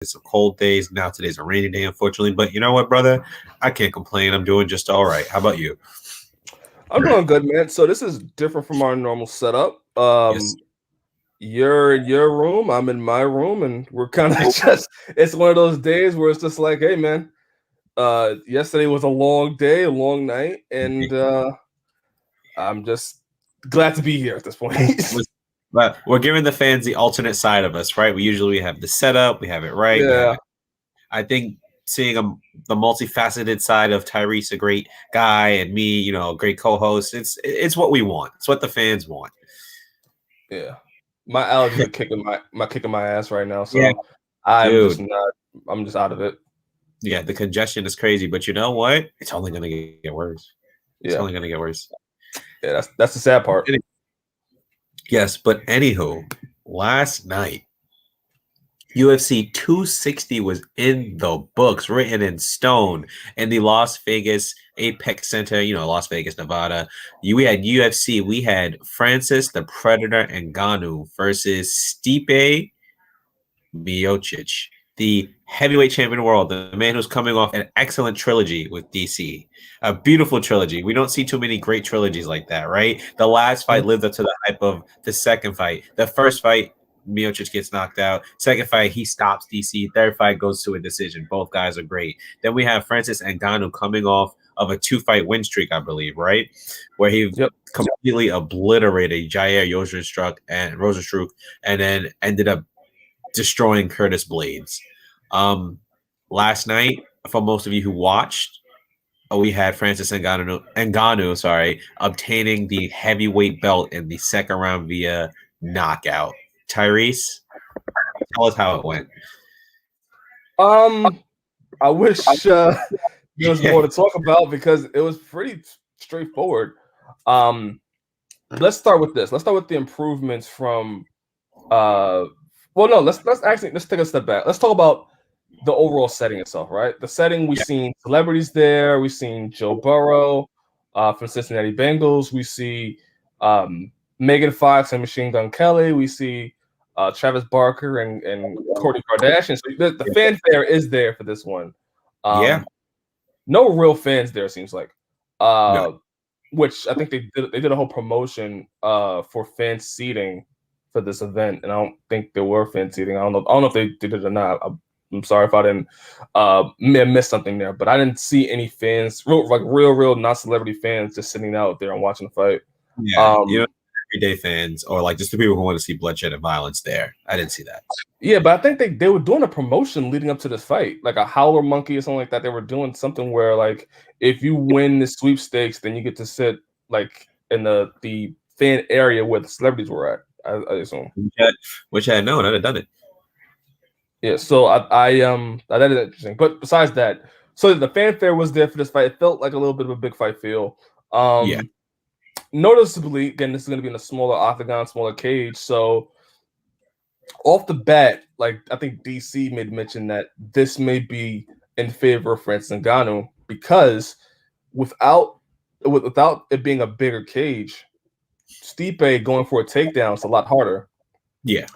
some cold days. Now today's a rainy day, unfortunately. But you know what, brother? I can't complain. I'm doing just all right. How about you? I'm doing good, man. So this is different from our normal setup. Yes. You're in your room, I'm in my room, and we're kind of just it's one of those days where it's just like, hey man, yesterday was a long day, a long night, and I'm just glad to be here at this point. But we're giving the fans the alternate side of us, right? We have the setup, we have it right, we have Yeah. it. I think seeing the multifaceted side of Tyreece, a great guy, and me, a great co-host, it's what we want. It's what the fans want. Yeah. My allergies are kicking my ass right now, Yeah, so I'm just dude. not I'm just out of it. Yeah, the congestion is crazy, but you know what? It's only gonna get worse. It's Yeah. only gonna get worse. Yeah, that's the sad part. Yes, but anywho, last night UFC 260 was in the books, written in stone, in the Las Vegas Apex Center, Las Vegas, Nevada. We had UFC. We had Francis the Predator Ngannou versus Stipe Miocic, the heavyweight champion of the world, the man who's coming off an excellent trilogy with DC, a beautiful trilogy. We don't see too many great trilogies like that, right? The last fight lived up to the hype of the second fight. The first fight, Miocic gets knocked out. Second fight, he stops DC. Third fight goes to a decision. Both guys are great. Then we have Francis Ngannou coming off of a 2-fight win streak, I believe, right? Where he completely obliterated Jair Rozenstruik and then ended up destroying Curtis Blades. Last night, for most of you who watched, we had Francis Ngannou, obtaining the heavyweight belt in the second round via knockout. Tyreece, tell us how it went. I wish there was more to talk about because it was pretty straightforward. Let's start with this. Let's start with the improvements from well, no, let's take a step back. Let's talk about the overall setting itself, right? The setting, we've seen celebrities there. We've seen Joe Burrow from Cincinnati Bengals. We see Megan Fox and Machine Gun Kelly. We see Travis Barker and Kourtney Kardashian. So the fanfare is there for this one. No real fans there, seems like. No. Which I think they did a whole promotion for fan seating for this event, and I don't think there were fan seating. I don't know if they did it or not. I'm sorry if I didn't miss something there, but I didn't see any fans, real not celebrity fans, just sitting out there and watching the fight. Yeah, everyday fans or like just the people who want to see bloodshed and violence there. I didn't see that. Yeah, but I think they were doing a promotion leading up to this fight, like a howler monkey or something like that. They were doing something where like if you win the sweepstakes, then you get to sit like in the fan area where the celebrities were at. I assume. Which I had known, I'd have done it. Yeah, so I that is interesting. But besides that, so the fanfare was there for this fight. It felt like a little bit of a big fight feel. Noticeably, again, this is going to be in a smaller octagon, smaller cage. So off the bat, like I think DC made mention that this may be in favor of Francis Ngannou because without it being a bigger cage, Stipe going for a takedown is a lot harder. Yeah,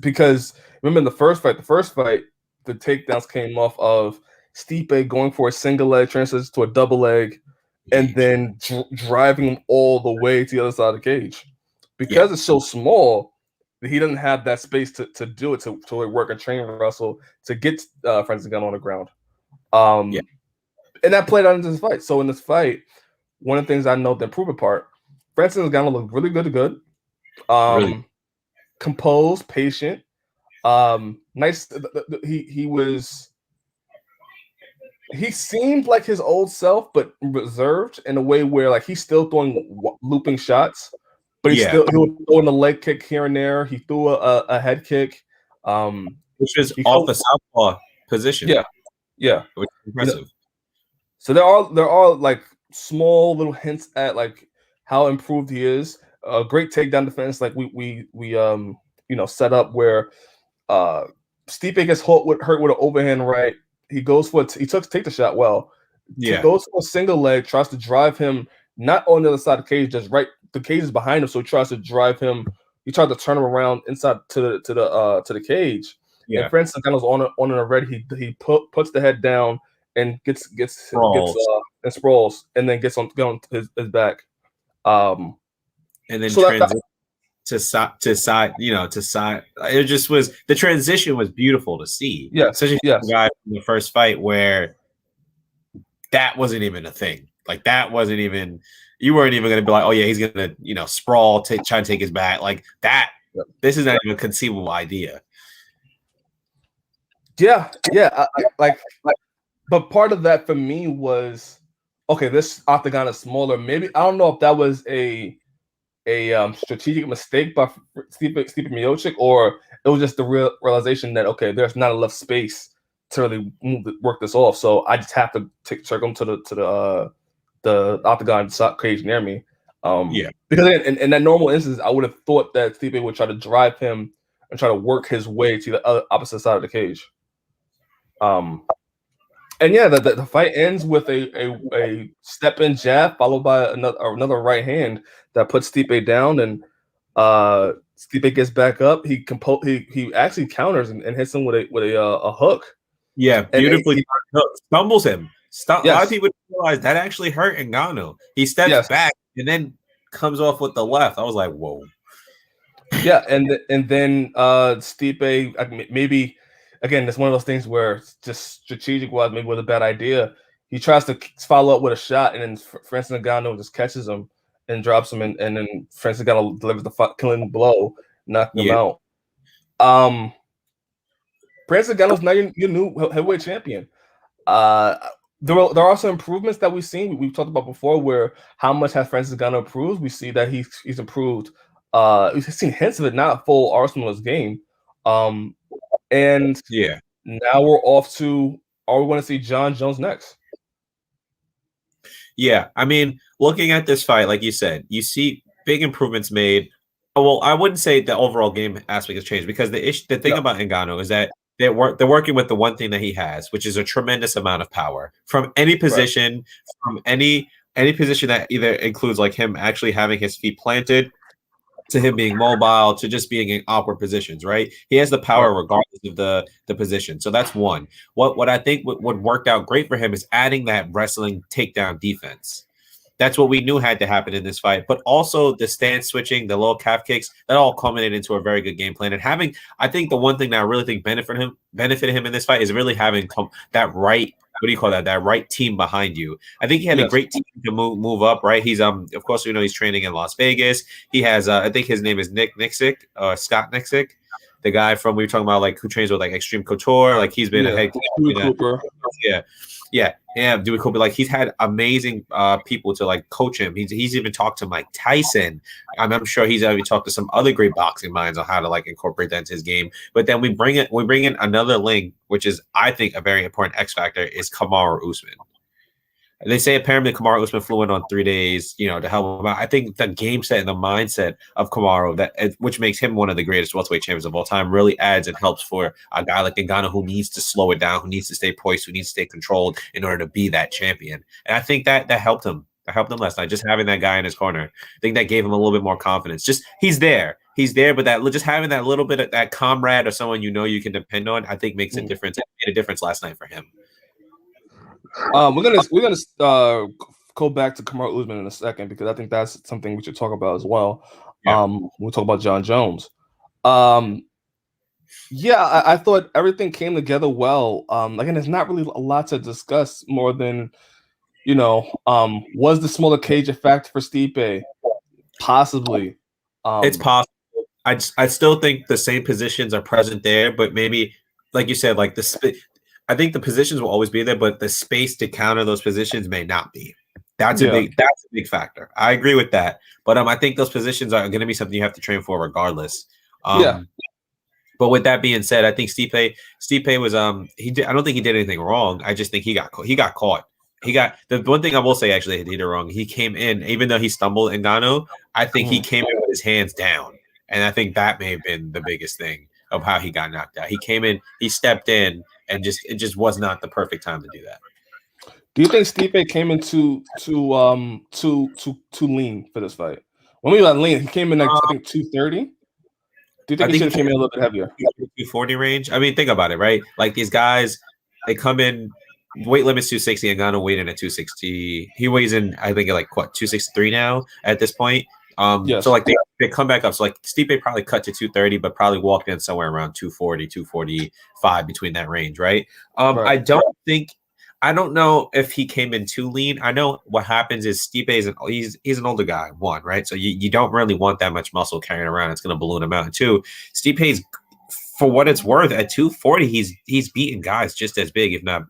because remember in the first fight, the takedowns came off of Stipe going for a single leg, translates to a double leg, and then driving him all the way to the other side of the cage. Because it's so small, he doesn't have that space to do it, to work a train wrestle to get Francis Ngannou on the ground. And that played out into this fight. So in this fight, one of the things I know the improvement part, Francis Ngannou looked really good. Really? Composed, patient, nice. He seemed like his old self, but reserved in a way where like he's still throwing looping shots, but he was throwing a leg kick here and there. He threw a head kick, which was off the southpaw position. Yeah, which is impressive. So there are like small little hints at like how improved he is. A great takedown defense, like we set up where Stipe gets hurt with an overhand right. He goes for take the shot well. He goes for a single leg, tries to drive him not on the other side of the cage, just right. The cage is behind him, so he tries to drive him. He tried to turn him around inside to the cage, and Francis Ngannou's on it already. He puts the head down and gets and sprawls, and then gets on his back. And then so transition to side. To side. It just was, the transition was beautiful to see. Yes, such a guy from the first fight where that wasn't even a thing. Like that wasn't even. You weren't even going to be like, oh yeah, he's going to sprawl, try to take his back like that. Yep. This is not even a conceivable idea. Yeah. But part of that for me was, okay, this octagon is smaller. Maybe I don't know if that was a strategic mistake by Stipe Miocic, or it was just the realization that, okay, there's not enough space to really work this off. So I just have to take him to the octagon cage near me. Because in that normal instance, I would have thought that Stipe would try to drive him and try to work his way to the opposite side of the cage. And yeah, the fight ends with a step in jab followed by another right hand that puts Stipe down, and Stipe gets back up. He actually counters and hits him with a hook. Yeah, beautifully stumbles him. A lot of people realize that actually hurt Ngannou. He steps back and then comes off with the left. I was like, whoa. Yeah, and then Stipe, maybe again, it's one of those things where just strategic wise, maybe was a bad idea. He tries to follow up with a shot, and then Francis Ngannou just catches him and drops him, and then Francis Ngannou delivers the killing blow, knocking him out. Francis Ngannou's now your new heavyweight champion. There are some improvements that we've seen. We've talked about before, where how much has Francis Ngannou improved? We see that he's improved. We've seen hints of it, not a full arsenal of his game. And now we're off to, are we going to see John Jones next? Yeah, I mean, looking at this fight, like you said, you see big improvements made. Well, I wouldn't say the overall game aspect has changed, because the thing about Ngannou is that they're working with the one thing that he has, which is a tremendous amount of power from any position, from any position that either includes like him actually having his feet planted, to him being mobile, to just being in awkward positions, right? He has the power regardless of the position. So that's one. What I think what worked out great for him is adding that wrestling takedown defense. That's what we knew had to happen in this fight. But also the stance switching, the low calf kicks, that all culminated into a very good game plan. And having, I think the one thing that I really think benefited him in this fight is really having that right, what do you call that? That right team behind you. I think he had a great team to move up, right? He's of course he's training in Las Vegas. He has I think his name is Scott Nixick, the guy from, we were talking about, like, who trains with like Extreme Couture. Like he's been a head Cooper. Dewey Cooper. Like he's had amazing people to like coach him. He's even talked to Mike Tyson. I'm sure he's already talked to some other great boxing minds on how to like incorporate that into his game. But then we bring in another link, which is, I think, a very important X factor, is Kamaru Usman. They say apparently Kamaru Usman flew in on 3 days, to help him out. I think the game set and the mindset of Kamaru, which makes him one of the greatest welterweight champions of all time, really adds and helps for a guy like Ngannou, who needs to slow it down, who needs to stay poised, who needs to stay controlled in order to be that champion. And I think that helped him. That helped him last night, just having that guy in his corner. I think that gave him a little bit more confidence. Just he's there, but that just having that little bit of that comrade or someone you can depend on, I think makes a difference. It made a difference last night for him. We're gonna go back to Kamaru Usman in a second, because I think that's something we should talk about as well. We'll talk about John Jones. I thought everything came together well. Again, there's not really a lot to discuss more than, was the smaller cage a factor for Stipe? Possibly. It's possible. I still think the same positions are present there, but maybe, like you said, like I think the positions will always be there, but the space to counter those positions may not be. That's a big factor. I agree with that. But I think those positions are going to be something you have to train for regardless. But with that being said, I think Stipe was I don't think he did anything wrong. I just think he got caught. The one thing I will say, actually, he did it wrong. He came in, even though he stumbled Ngannou, I think he came in with his hands down. And I think that may have been the biggest thing of how he got knocked out. He came in, he stepped in, and it just was not the perfect time to do that. Do you think Stipe came in too lean for this fight? When we got lean, he came in I think 230. Do you think I he think should have came in a little bit heavier? 240 range. I mean, think about it, right? Like these guys, they come in weight limits 260 and Ngannou weighed in at 260. He weighs in, I think, like what 263 now at this point. So Yes. like they come back up. So like Stipe probably cut to 230, but probably walked in somewhere around 240, 245 between that range, right? Right. I don't know if he came in too lean. I know what happens is Stipe is he's an older guy, one, right? So you don't really want that much muscle carrying around. It's gonna balloon him out. And two, Stipe's for what it's worth at 240, he's beaten guys just as big, if not,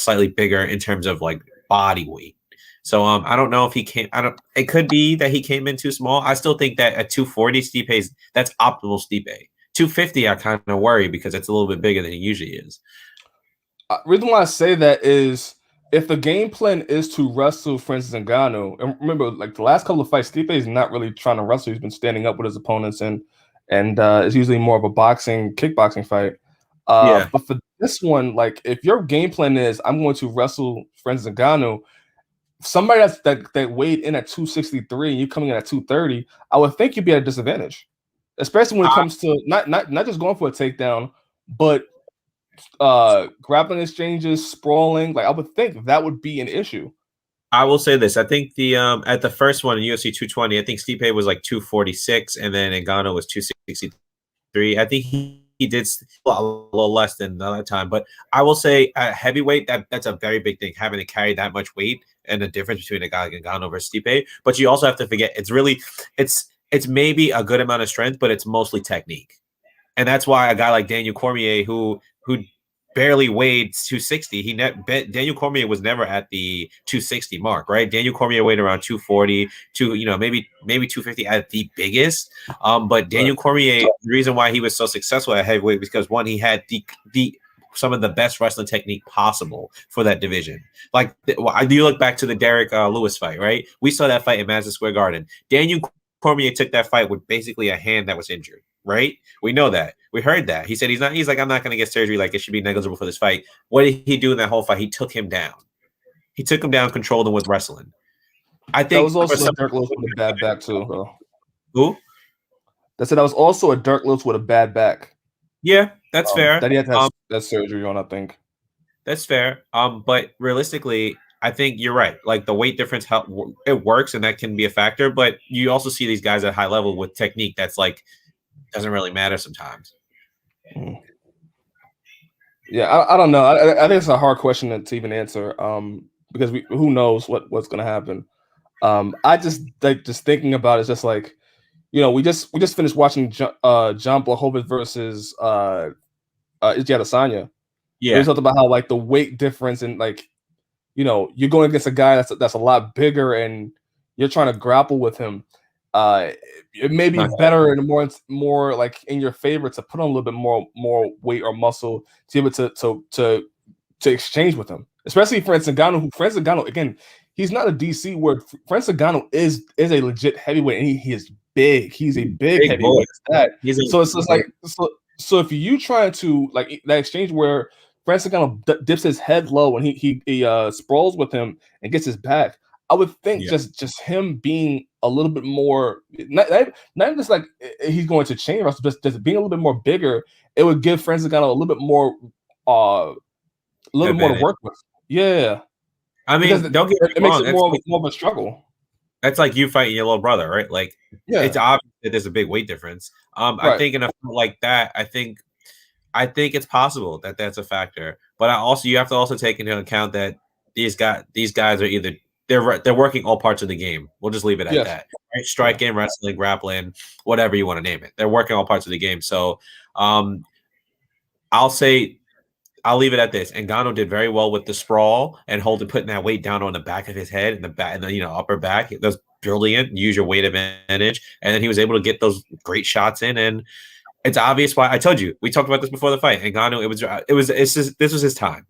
slightly bigger in terms of like body weight. So I don't know if he came. I don't. It could be that he came in too small. I still think that at 240, that's optimal Stipe. 250, I kind of worry because it's a little bit bigger than he usually is. Reason why I say that is if the game plan is to wrestle, for instance, Ngannou, and remember, like the last couple of fights, Stipe is not really trying to wrestle. He's been standing up with his opponents, and it's usually more of a kickboxing fight. Yeah. But for this one, like if your game plan is I'm going to wrestle, for instance, Ngannou, somebody that weighed in at 263 and you coming in at 230, I would think you'd be at a disadvantage, especially when it comes to not just going for a takedown, but grappling exchanges, sprawling. Like I would think that would be an issue. I will say this. I think the at the first one in UFC 220, I think Stipe was like 246 and then Ngannou was 263. I think he did a little less than the other time, but I will say at heavyweight that's a very big thing, having to carry that much weight and the difference between a guy like Ngannou versus Stipe. But you also have to forget it's maybe a good amount of strength, but it's mostly technique. And that's why a guy like Daniel Cormier, who barely weighed 260, Daniel Cormier was never at the 260 mark, right? Daniel Cormier weighed around 240, maybe 250 at the biggest. But Daniel Cormier, the reason why he was so successful at heavyweight was because one, he had the some of the best wrestling technique possible for that division. Like, you look back to the Derek Lewis fight, right? We saw that fight in Madison Square Garden. Daniel Cormier took that fight with basically a hand that was injured, right? We know that. We heard that. He said he's like, I'm not going to get surgery. Like, it should be negligible for this fight. What did he do in that whole fight? He took him down. He took him down, controlled him with wrestling. I think that was also a Dirk Lewis with a bad back too, though. Who? That was also a Dirk Lewis with a bad back. Yeah, that's fair. That he had to have that surgery on, I think. That's fair. But realistically, I think you're right. Like the weight difference, it works, and that can be a factor. But you also see these guys at high level with technique that's like doesn't really matter sometimes. Yeah, I don't know. I think it's a hard question to even answer. Because who knows what's gonna happen. I just thinking about it, it's just like, we just finished watching John Blachowicz versus Adesanya. Yeah, we talked about how like the weight difference and like, you're going against a guy that's a lot bigger and you're trying to grapple with him. It may be better and more like in your favor to put on a little bit more weight or muscle to be able to exchange with him, especially Francis Ngannou. Again, he's not a DC word. Francis Ngannou is a legit heavyweight, and he is big. He's a big heavyweight. So if you try to like that exchange where Francis Ngannou dips his head low and he sprawls with him and gets his back, I would think just him being a little bit more, not just like he's going to chain wrestle, just being a little bit more bigger, it would give Francis Ngannou a little bit more to work with. Yeah. I mean, don't get me wrong. Makes it more of a struggle. That's like you fighting your little brother, right? Like, it's obvious that there's a big weight difference. I think in a fight like that, I think it's possible that that's a factor. But you have to also take into account that these guys are either they're working all parts of the game. We'll just leave it at that. Right? Striking, wrestling, grappling, whatever you want to name it. They're working all parts of the game. So, I'll leave it at this. Ngannou did very well with the sprawl and putting that weight down on the back of his head and the upper back. It was brilliant. Use your weight advantage, and then he was able to get those great shots in. And it's obvious why I told you. We talked about this before the fight. Ngannou, this was his time.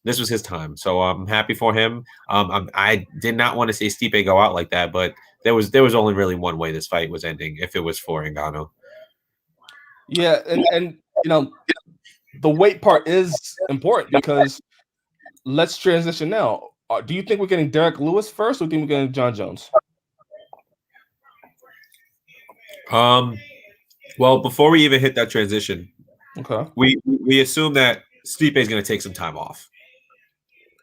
This was his time. So I'm happy for him. I did not want to see Stipe go out like that, but there was only really one way this fight was ending if it was for Ngannou. Yeah, and the weight part is important because let's transition now. Do you think we're getting Derek Lewis first, or do you think we're getting John Jones? Well, before we even hit that transition, Okay. we assume that Stipe is going to take some time off.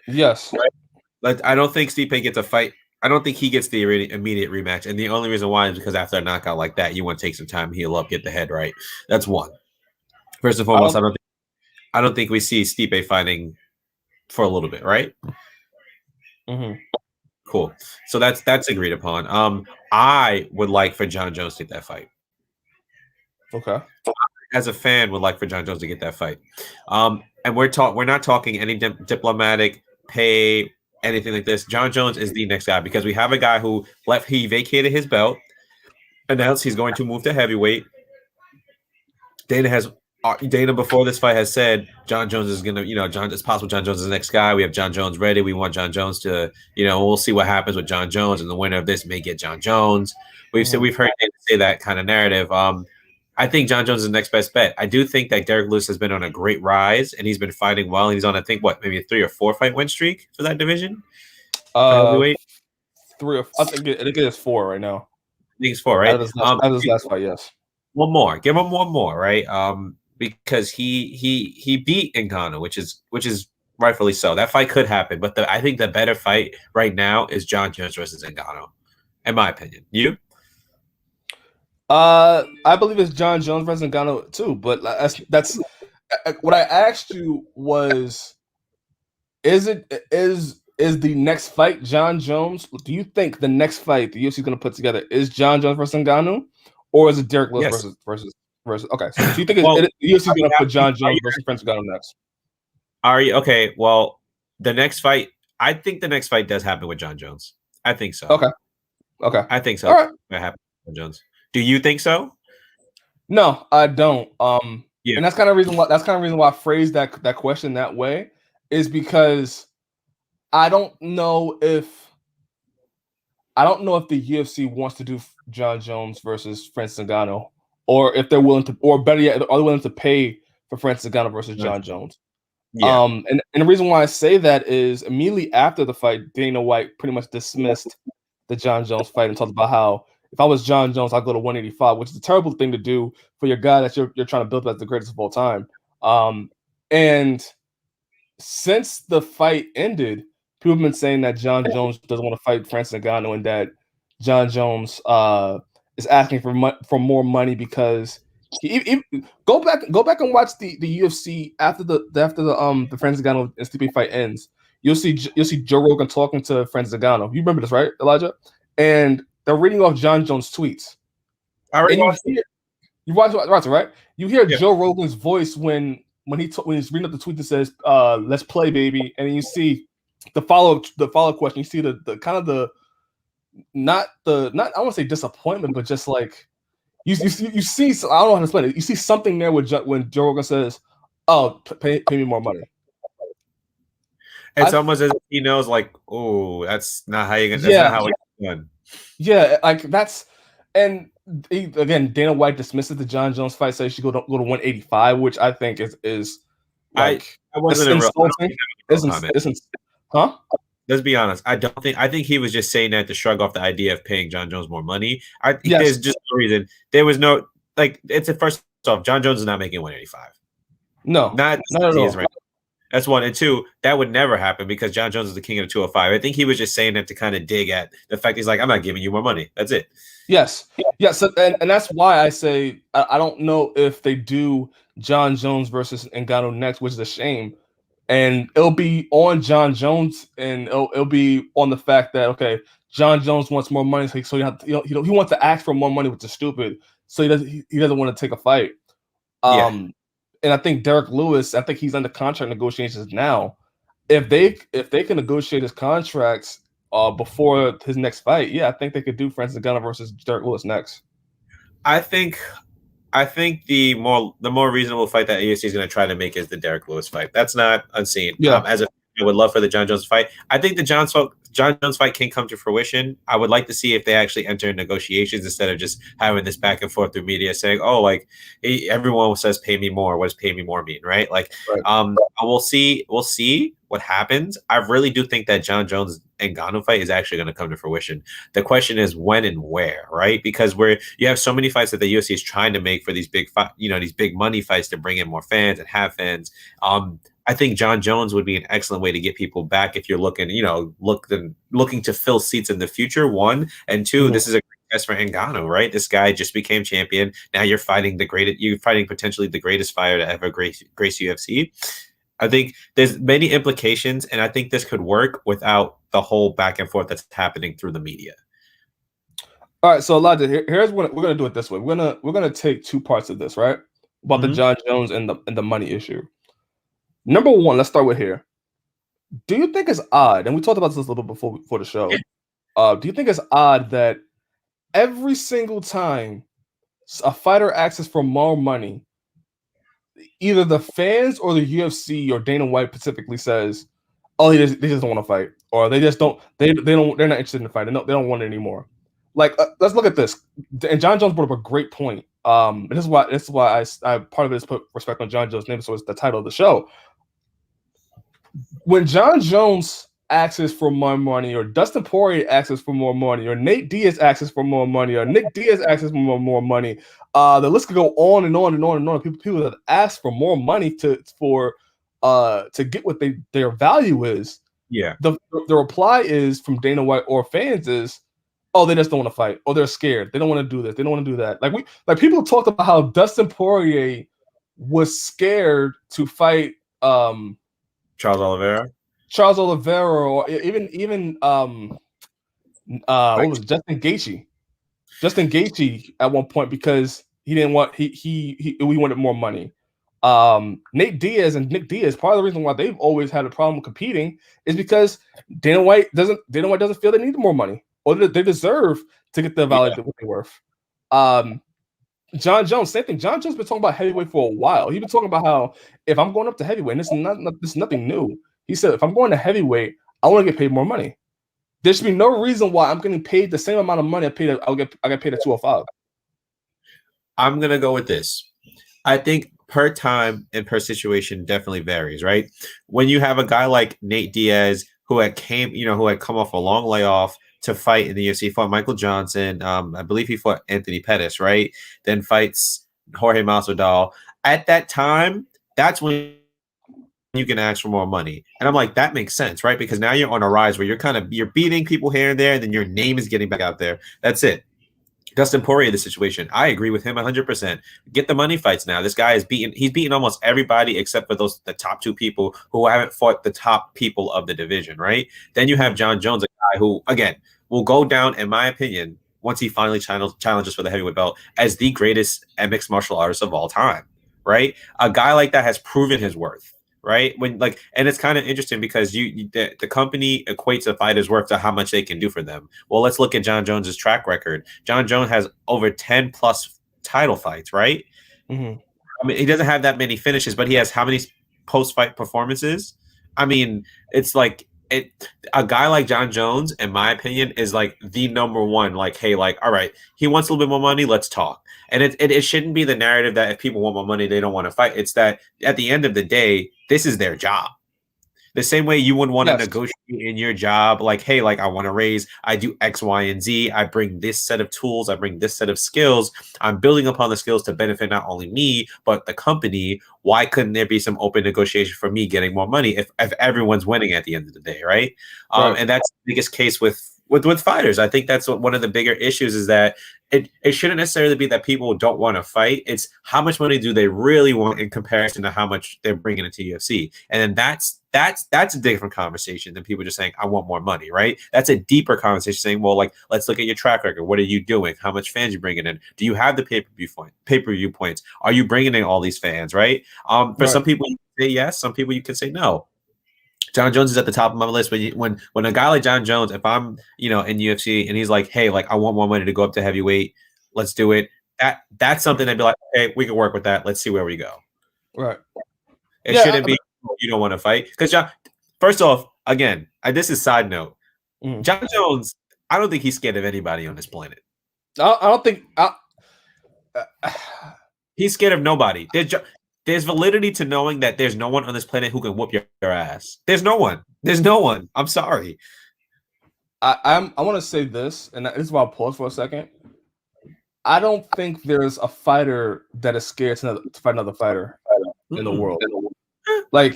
Yes. Right? Like, I don't think Stipe gets a fight. I don't think he gets the immediate rematch. And the only reason why is because after a knockout like that, you want to take some time, heal up, get the head right. That's one. First and I foremost, don't. I don't think we see Stipe fighting for a little bit, right? Mhm. Cool. So that's agreed upon. I would like for John Jones to get that fight. Okay. As a fan, would like for John Jones to get that fight. And we're not talking any diplomatic pay, anything like this. John Jones is the next guy because we have a guy who he vacated his belt, announced he's going to move to heavyweight. Dana before this fight has said John Jones is gonna, it's possible John Jones is the next guy. We have John Jones ready. We want John Jones to, we'll see what happens with John Jones, and the winner of this may get John Jones. We've heard Dana say that kind of narrative. I think John Jones is the next best bet. I do think that Derek Lewis has been on a great rise, and he's been fighting well. And he's on, I think, maybe a 3 or 4 fight win streak for that division for Uh, heavyweight. 3 or I think it is 4 right now. I think it's 4, Out right? of his last fight, yes. One more. Give him one more, right? Because he beat Ngannou, which is rightfully so. That fight could happen, but I think the better fight right now is John Jones versus Ngannou, in my opinion. You? I believe it's John Jones versus Ngannou too, but that's what I asked you was: is the next fight John Jones? Do you think the next fight the UFC is going to put together is John Jones versus Ngannou, or is it Derek Lewis Yes. versus? Okay, so do you think Well, the UFC is going to put John Jones versus Francis Ngannou next? Are you okay? Well, the next fight, I think the next fight does happen with John Jones. I think so. Okay. I think so. All right. That happen with Jones. Do you think so? No, I don't. Yeah. And that's kind of reason why I phrased that question that way is because I don't know if the UFC wants to do John Jones versus Francis Ngannou, or if they're willing to, or better yet, are they willing to pay for Francis Ngannou versus John Jones? Yeah. And the reason why I say that is immediately after the fight, Dana White pretty much dismissed the John Jones fight and talked about how if I was John Jones, I'd go to 185, which is a terrible thing to do for your guy that you're trying to build as the greatest of all time. And since the fight ended, people have been saying that John Jones doesn't want to fight Francis Ngannou and that John Jones is asking for more money because he go back and watch the UFC after the Francis Ngannou and Stipe fight ends. You'll see Joe Rogan talking to Francis Ngannou. You remember this, right, Elijah? And they're reading off John Jones' tweets. I already And watched it. you watch right? You hear Yeah. Joe Rogan's voice when he's reading up the tweet that says "Let's play, baby," and then you see the follow question. You see the kind of the not I want to say disappointment, but just like you see. I don't know how to explain it. You see something there when Joe Rogan says, "Oh, pay me more money." It's almost as if he knows, like, oh, that's not how you. That's not how it's done. Yeah, like that's and again, Dana White dismisses the John Jones fight, says she go to 185, which I think is like I wasn't insulting. Huh? Let's be honest. I think he was just saying that to shrug off the idea of paying John Jones more money. There's just no reason. There was no it's a first off, John Jones is not making 185. No, not at all. Right. That's one. And two, that would never happen because John Jones is the king of the 205. I think he was just saying that to kind of dig at the fact he's like, I'm not giving you more money. That's it. Yes. And that's why I say I don't know if they do John Jones versus Ngannou next, which is a shame. And it'll be on John Jones, and it'll be on the fact that okay, John Jones wants more money, so he wants to ask for more money, which is stupid. So he doesn't want to take a fight. And I think Derek Lewis, I think he's under contract negotiations now. If they can negotiate his contracts before his next fight, yeah, I think they could do Francis Ngannou versus Derek Lewis next. I think the more reasonable fight that UFC is going to try to make is the Derek Lewis fight. That's not unseen. Yeah. I would love for the John Jones fight. I think the John Jones fight can come to fruition. I would like to see if they actually enter negotiations instead of just having this back and forth through media saying, "Oh, like everyone says pay me more. What does pay me more mean?" Right? Like, right. We'll see. what happens, I really do think that John Jones and Ngannou fight is actually going to come to fruition. The question is when and where, right? Because you have so many fights that the UFC is trying to make for these these big money fights to bring in more fans and have fans. I think John Jones would be an excellent way to get people back if you're looking, looking to fill seats in the future. One and two, this is a great test for Ngannou, right? This guy just became champion. Now you're fighting You're fighting potentially the greatest fighter to ever grace UFC. I think there's many implications, and I think this could work without the whole back and forth that's happening through the media. All right, so Elijah, here's what we're gonna do it this way. We're gonna take two parts of this, right? About the John Jones and the money issue. Number one, let's start with here. Do you think it's odd? And we talked about this a little bit before the show. Do you think it's odd that every single time a fighter asks for more money, either the fans or the UFC or Dana White specifically says, "Oh, they just don't want to fight," or they're not interested in the fight. They don't want it anymore. Like, let's look at this. And John Jones brought up a great point. And this is why I part of it is put respect on John Jones' name, so it's the title of the show. When John Jones asks for more money, or Dustin Poirier asks for more money, or Nate Diaz asks for more money, or Nick Diaz asks for more money, the list could go on and on and on and on. People that ask for more money to get what their value is. Yeah. The reply is from Dana White or fans is, oh, they just don't want to fight, or they're scared. They don't want to do this. They don't want to do that. Like people talked about how Dustin Poirier was scared to fight Charles Oliveira, or even what was it? Justin Gaethje at one point, because he didn't want we wanted more money. Nate Diaz and Nick Diaz, part of the reason why they've always had a problem competing is because Dana White doesn't feel they need more money, or they deserve to get the value that they're worth. John Jones, same thing. John Jones been talking about heavyweight for a while. He's been talking about how if I'm going up to heavyweight, and this is nothing new. He said, if I'm going to heavyweight, I want to get paid more money. There should be no reason why I'm getting paid the same amount of money I get paid at 205. I'm gonna go with this. I think per time and per situation definitely varies, right? When you have a guy like Nate Diaz who had come off a long layoff to fight in the UFC, fought Michael Johnson. I believe he fought Anthony Pettis, right? Then fights Jorge Masvidal. At that time, that's when you can ask for more money. And I'm like, that makes sense, right? Because now you're on a rise where you're beating people here and there, and then your name is getting back out there. That's it. Dustin Poirier, the situation. I agree with him 100%. Get the money fights now. This guy he's beaten almost everybody except for the top two people who haven't fought the top people of the division, right? Then you have John Jones, a guy who, again, will go down, in my opinion, once he finally challenges for the heavyweight belt, as the greatest mixed martial artist of all time, right? A guy like that has proven his worth. Right, and it's kind of interesting because the company equates a fighter's worth to how much they can do for them. Well, let's look at John Jones's track record. John Jones has over 10 plus title fights, right? Mm-hmm. I mean, he doesn't have that many finishes, but he has how many post-fight performances? I mean, it's like a guy like John Jones, in my opinion, is like the number one. Like, hey, all right, he wants a little bit more money. Let's talk. And it shouldn't be the narrative that if people want more money, they don't want to fight. It's that at the end of the day, this is their job. The same way you wouldn't want to negotiate in your job, like, hey, I want to raise, I do X, Y, and Z. I bring this set of tools. I bring this set of skills. I'm building upon the skills to benefit not only me, but the company. Why couldn't there be some open negotiation for me getting more money if everyone's winning at the end of the day, right? And that's the biggest case with fighters. I think that's one of the bigger issues is that it shouldn't necessarily be that people don't want to fight. It's how much money do they really want in comparison to how much they're bringing into UFC. And then that's a different conversation than people just saying, I want more money, right? That's a deeper conversation saying, well, let's look at your track record. What are you doing? How much fans you bringing in? Do you have the pay-per-view points? Are you bringing in all these fans, right? For some people, you can say yes. Some people, you can say no. John Jones is at the top of my list. But when a guy like John Jones, if I'm in UFC and he's like, hey, I want more money to go up to heavyweight, let's do it. That's something I'd be like, okay, we can work with that. Let's see where we go. Right. It shouldn't be you don't want to fight because first off, again, this is side note. John Jones, I don't think he's scared of anybody on this planet. I don't think he's scared of nobody. there's validity to knowing that there's no one on this planet who can whoop your ass. There's no one. There's no one. I'm sorry. I want to say this, and this is why I'll pause for a second. I don't think there's a fighter that is scared to fight another fighter in the world. Like,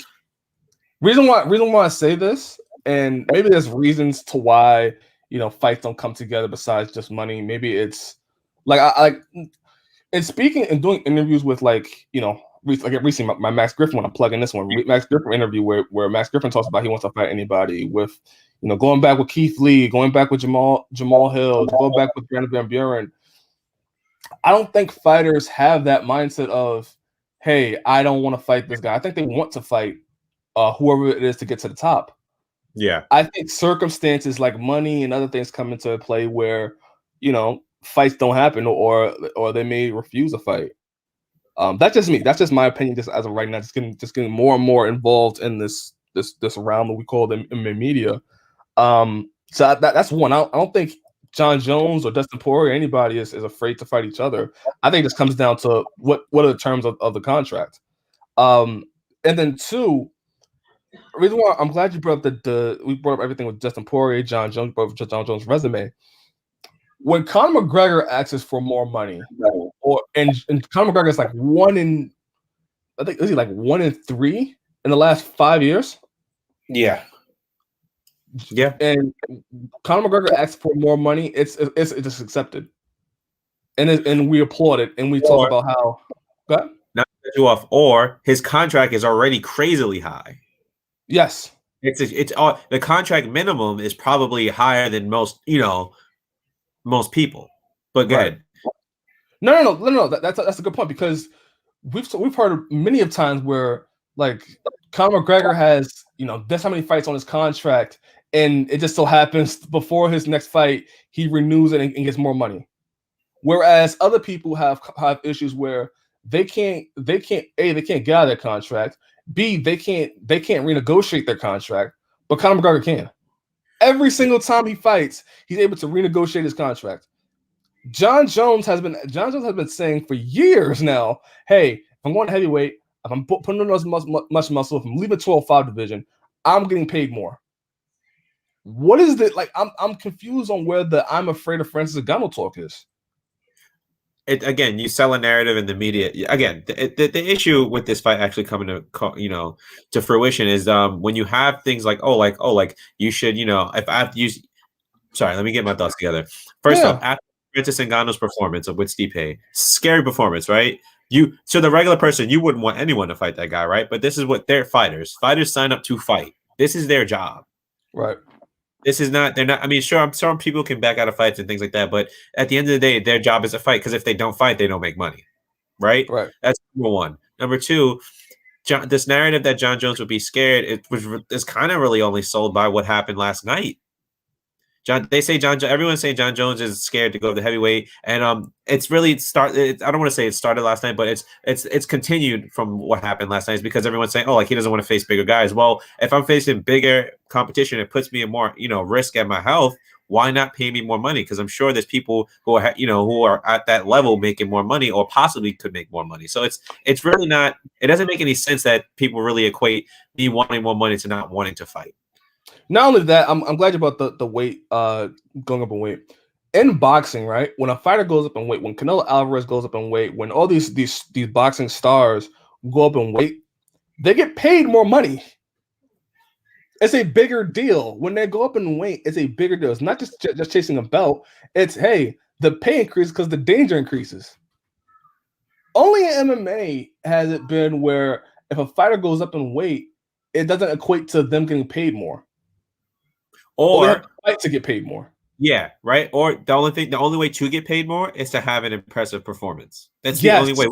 reason why I say this, and maybe there's reasons to why fights don't come together besides just money. Maybe it's like and speaking and doing interviews with recently my Max Griffin one. I'm plugging this one. Max Griffin interview where Max Griffin talks about he wants to fight anybody with going back with Keith Lee, going back with Jamal Hill, going back with Brandon Van Buren. I don't think fighters have that mindset of, hey, I don't want to fight this guy. I think they want to fight whoever it is to get to the top. Yeah. I think circumstances like money and other things come into play where, fights don't happen or they may refuse a fight. That's just me. That's just my opinion. Just as of right now, just getting more and more involved in this realm that we call the media. So that's one. I don't think John Jones or Dustin Poirier or anybody is afraid to fight each other. I think this comes down to what are the terms of the contract. And then two, the reason why I'm glad you brought up we brought up everything with Dustin Poirier, John Jones, brought up John Jones' resume. When Conor McGregor asks for more money, and Conor McGregor is like 1 in 3 in the last 5 years. Yeah. Yeah. And Conor McGregor asks for more money, it's just accepted. And we applaud it, and we talk about how not to cut you off, or his contract is already crazily high. Yes. It's the contract minimum is probably higher than most people. But go ahead. No. That's a good point, because we've heard many of times where like Conor McGregor has that's how many fights on his contract, and it just so happens before his next fight he renews it and gets more money. Whereas other people have issues where they can't get out of their contract. B, they can't renegotiate their contract, but Conor McGregor can. Every single time he fights, he's able to renegotiate his contract. John Jones has been saying for years now, hey, if I'm going to heavyweight, if I'm putting on as much muscle, if I'm leaving 12-5 division, I'm getting paid more. What is that? Like, I'm confused on where the I'm afraid of Francis Ngannou talk is. Again, you sell a narrative in the media. Again, the issue with this fight actually coming to fruition is when you have things like you should if I have to use. Sorry, let me get my thoughts together. First off, after Francis Ngannou's performance with Stipe, scary performance, right? So the regular person, you wouldn't want anyone to fight that guy, right? But this is what they're fighters. Fighters sign up to fight. This is their job, right? This is not. They're not. I mean, sure, some people can back out of fights and things like that, but at the end of the day, their job is to fight. Because if they don't fight, they don't make money, right? Right. That's number one. Number two, this narrative that John Jones would be scared is kind of really only sold by what happened last night. Everyone's saying John Jones is scared to go to heavyweight, and it's really started. I don't want to say it started last night, but it's continued from what happened last night. Is because everyone's saying, he doesn't want to face bigger guys. Well, if I'm facing bigger competition, it puts me in more risk at my health. Why not pay me more money? Because I'm sure there's people who are who are at that level making more money, or possibly could make more money. So it's really not. It doesn't make any sense that people really equate me wanting more money to not wanting to fight. Not only that, I'm glad you brought the weight going up in weight. In boxing, right? When a fighter goes up in weight, when Canelo Alvarez goes up in weight, when all these boxing stars go up in weight, they get paid more money. It's a bigger deal. When they go up in weight, it's a bigger deal. It's not just chasing a belt. It's, hey, the pay increases because the danger increases. Only in MMA has it been where if a fighter goes up in weight, it doesn't equate to them getting paid more. Or they have to fight to get paid more. Yeah, right. Or the only way to get paid more is to have an impressive performance. That's the only way.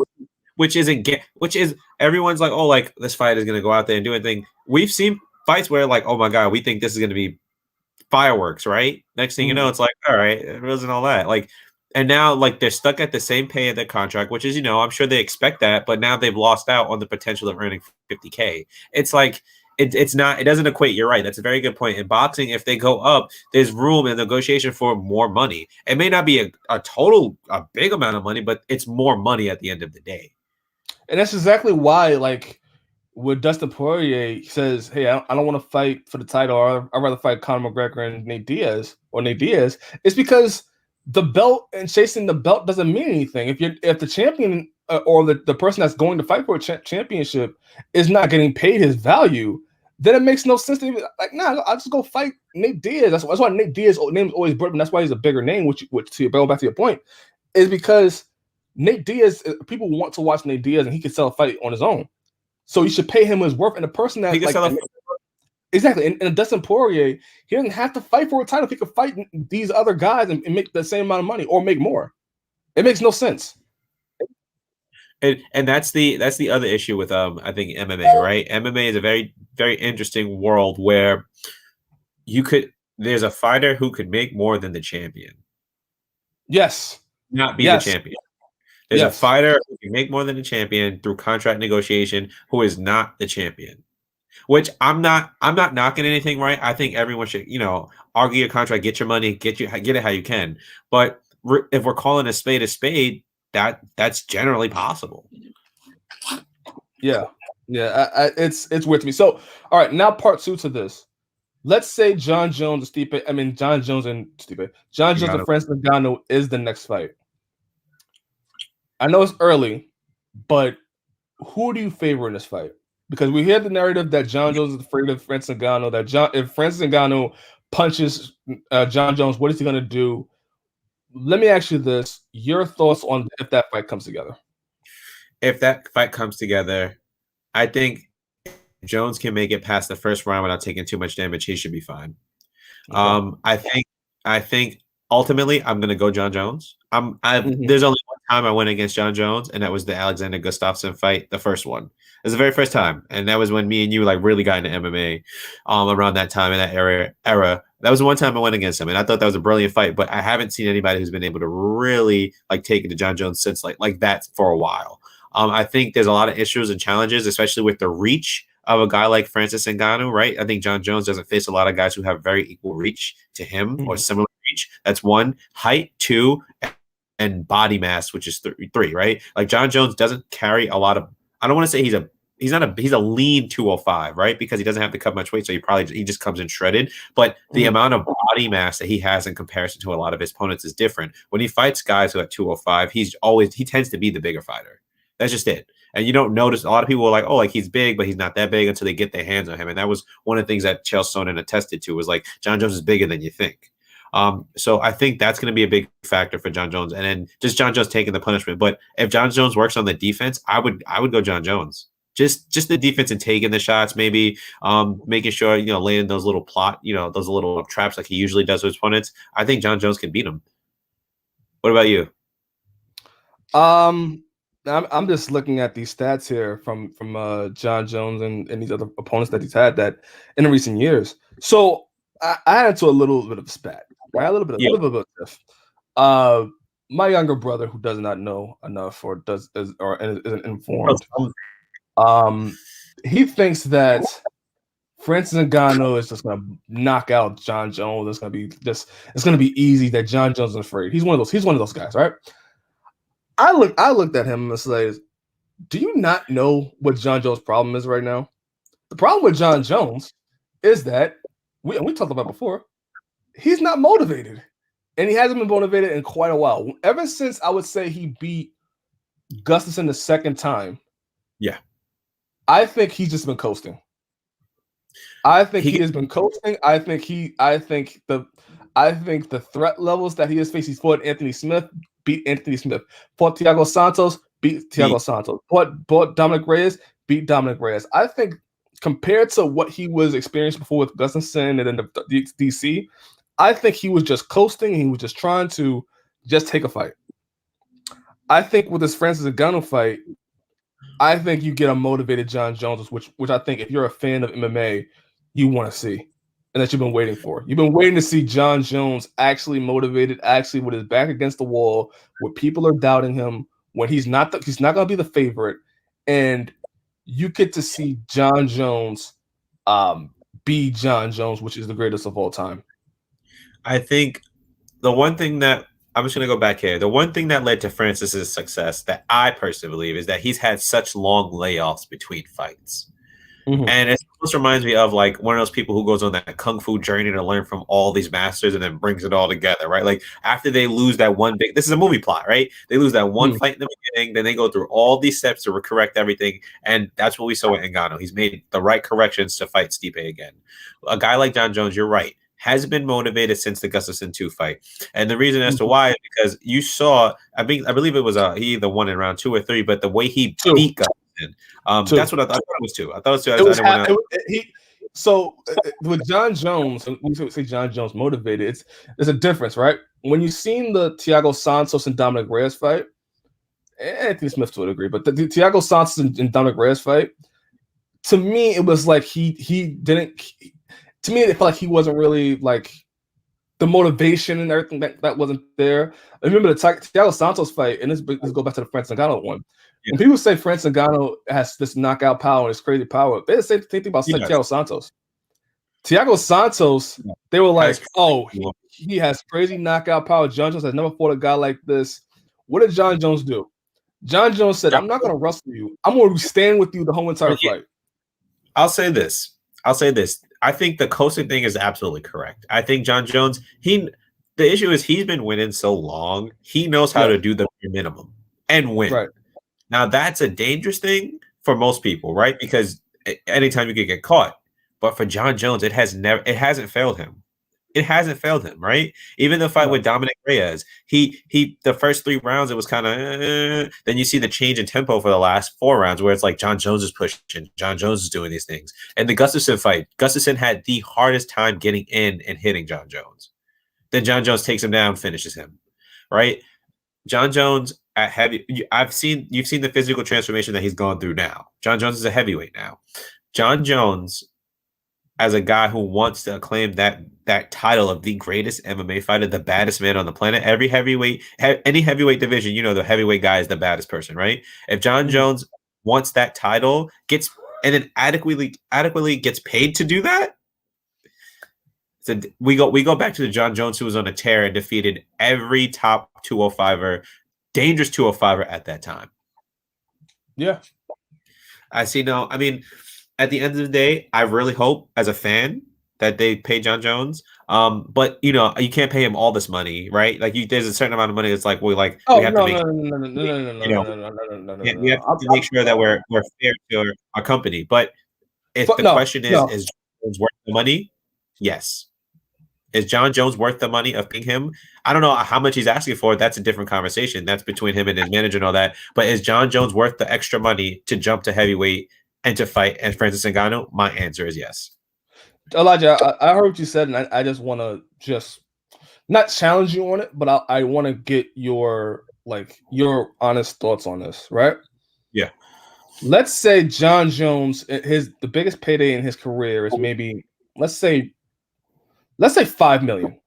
Which is everyone's like, this fight is gonna go out there and do anything. We've seen fights where oh my god, we think this is gonna be fireworks, right? Next thing you know, it's like, all right, it wasn't all that. And now they're stuck at the same pay of their contract, which is I'm sure they expect that, but now they've lost out on the potential of earning $50K. It's like. It's not. It doesn't equate. You're right. That's a very good point. In boxing, if they go up, there's room in negotiation for more money. It may not be a big amount of money, but it's more money at the end of the day. And that's exactly why, like, with Dustin Poirier, he says, "Hey, I don't want to fight for the title. I'd rather fight Conor McGregor and Nate Diaz or Nate Diaz." It's because the belt and chasing the belt doesn't mean anything. If the champion or the person that's going to fight for a championship is not getting paid his value, then it makes no sense to even like. Nah, I'll just go fight Nate Diaz. That's why Nate Diaz's name is always brought up, and that's why he's a bigger name. Which to go back to your point, is because Nate Diaz, people want to watch Nate Diaz, and he can sell a fight on his own. So you should pay him his worth. And the person that like exactly, and Dustin Poirier, he doesn't have to fight for a title. He could fight these other guys and make the same amount of money or make more. It makes no sense. And that's the other issue with I think MMA, right? MMA is a very, very interesting world where there's a fighter who could make more than the champion. Yes. Not be the champion. There's a fighter who can make more than the champion through contract negotiation who is not the champion. Which I'm not knocking anything, right? I think everyone should, argue your contract, get your money, get it how you can. But if we're calling a spade, that's generally possible. Yeah. It's weird to me. So, all right, now part 2 to this. Let's say Jon Jones and Stipe. Jon Jones and Francis Ngannou is the next fight. I know it's early, but who do you favor in this fight? Because we hear the narrative that Jon Jones is afraid of Francis Ngannou. If Francis Ngannou punches Jon Jones, what is he going to do? Let me ask you this: your thoughts on if that fight comes together? If that fight comes together, I think Jones can make it past the first round without taking too much damage. He should be fine. Okay. I think ultimately I'm gonna go Jon Jones. There's only one time I went against Jon Jones, and that was the Alexander Gustafsson fight, the first one. It was the very first time, and that was when me and you like really got into MMA around that time in that era. That was the one time I went against him, and I thought that was a brilliant fight. But I haven't seen anybody who's been able to really like take it to Jon Jones since like that for a while. I think there's a lot of issues and challenges, especially with the reach of a guy like Francis Ngannou, right? I think Jon Jones doesn't face a lot of guys who have very equal reach to him or similar reach. That's one. Height, 2, and body mass, which is 3, right? Like Jon Jones doesn't carry a lot of. I don't want to say he's a lean 205, right? Because he doesn't have to cut much weight, so he just comes in shredded. But the amount of body mass that he has in comparison to a lot of his opponents is different. When he fights guys who are at 205, he tends to be the bigger fighter. That's just it. And you don't notice, a lot of people are like, oh, like he's big, but he's not that big until they get their hands on him. And that was one of the things that Chael Sonnen attested to, was like, Jon Jones is bigger than you think. So I think that's going to be a big factor for Jon Jones. And then just Jon Jones taking the punishment. But if Jon Jones works on the defense, I would go Jon Jones. Just the defense and taking the shots, maybe making sure, laying those little those little traps like he usually does with his opponents. I think Jon Jones can beat him. What about you? I'm just looking at these stats here from Jon Jones and these other opponents that he's had that in recent year. So I added to a little bit of a spat, right? A little bit of this. My younger brother, who does not know enough or isn't informed, he thinks that Francis Ngannou is just gonna knock out Jon Jones. It's gonna be easy, that Jon Jones is afraid. He's one of those guys, right? I looked at him and said, do you not know what Jon Jones' problem is right now? The problem with Jon Jones is that we talked about before, he's not motivated. And he hasn't been motivated in quite a while. Ever since I would say he beat Gustafsson the second time. Yeah. I think he's just been coasting. I think he has been coasting. I think the threat levels that he has faced, he's fought Anthony Smith, beat Anthony Smith. Fought Thiago Santos, beat Thiago Santos. Fought Dominic Reyes, beat Dominic Reyes. I think compared to what he was experienced before with Gustafsson and then the DC, I think he was just coasting. He was just trying to just take a fight. I think with this Francis Ngannou fight, I think you get a motivated Jon Jones, which I think if you're a fan of MMA, you want to see, and that you've been waiting for. You've been waiting to see Jon Jones actually motivated, actually with his back against the wall, where people are doubting him, when he's not going to be the favorite, and you get to see Jon Jones be Jon Jones, which is the greatest of all time. I think the one thing that I'm just gonna go back here. The one thing that led to Francis's success that I personally believe is that he's had such long layoffs between fights. Mhm. And it almost reminds me of like one of those people who goes on that kung fu journey to learn from all these masters and then brings it all together, right? Like after they lose that one big, this is a movie plot, right? They lose that one Mhm. fight in the beginning, then they go through all these steps to correct everything, and that's what we saw with Ngannou. He's made the right corrections to fight Stipe again. A guy like John Jones, you're right, has been motivated since the Gustafsson 2 fight, and the reason as to Mhm. why is because you saw, I believe it was he either won in round 2 or 3, but the way he Two. beat Gustafsson. Two. That's what I thought it was 2. I thought it was 2. I It was didn't want to. he. So with John Jones, and we say John Jones motivated. There's a difference, right? When you seen the Thiago Santos and Dominic Reyes fight, Anthony Smith would agree, but the Thiago Santos and Dominic Reyes fight, to me, it was like he didn't. To me, it felt like he wasn't really like the motivation and everything that wasn't there. I remember the Thiago Santos fight, and let's go back to the Francis Ngannou one. Yeah, When people say Francis Ngannou has this knockout power, this crazy power, they say the same thing about he does. Thiago Santos. Thiago Santos, they were like, Has "Oh, he has crazy knockout power. John Jones has never fought a guy like this." What did John Jones do? John Jones said, "I'm not going to wrestle you. I'm going to stand with you the whole entire fight." I'll say this. I'll say this. I think the coasting thing is absolutely correct. I think John Jones, the issue is he's been winning so long, he knows how Yeah, to do the minimum and win. right. Now that's a dangerous thing for most people, right? Because anytime you could get caught. But for John Jones, it hasn't failed him. It hasn't failed him, right? Even the fight No. with Dominic Reyes, the first 3 rounds, it was kind of. Then you see the change in tempo for the last 4 rounds, where it's like John Jones is pushing, John Jones is doing these things. And the Gustafsson fight, Gustafsson had the hardest time getting in and hitting John Jones. Then John Jones takes him down, finishes him, right? John Jones at heavy. You've seen the physical transformation that he's gone through now. John Jones is a heavyweight now. John Jones, as a guy who wants to claim that title of the greatest MMA fighter, the baddest man on the planet. Any heavyweight division, the heavyweight guy is the baddest person, right? If John Mhm. Jones wants that title, and then adequately gets paid to do that, so we go back to the John Jones who was on a tear and defeated every top 205er, dangerous 205er at that time. Yeah. I see. No, I mean, at the end of the day, I really hope as a fan that they pay John Jones. But you can't pay him all this money, right? Like there's a certain amount of money that's like we Oh have to no make no no no no no no you know no no no no no no we have no. to make sure that we're fair to our company. But if the No question no. is John Jones worth the money? Yes. Is John Jones worth the money of paying him? I don't know how much he's asking for. That's a different conversation. That's between him and his manager and all that. But is John Jones worth the extra money to jump to heavyweight and to fight and Francis Ngannou? My answer is yes. Elijah, I heard what you said, and I just want to just not challenge you on it, but I want to get your honest thoughts on this, right? Yeah. Let's say John Jones, the biggest payday in his career is maybe let's say 5 million.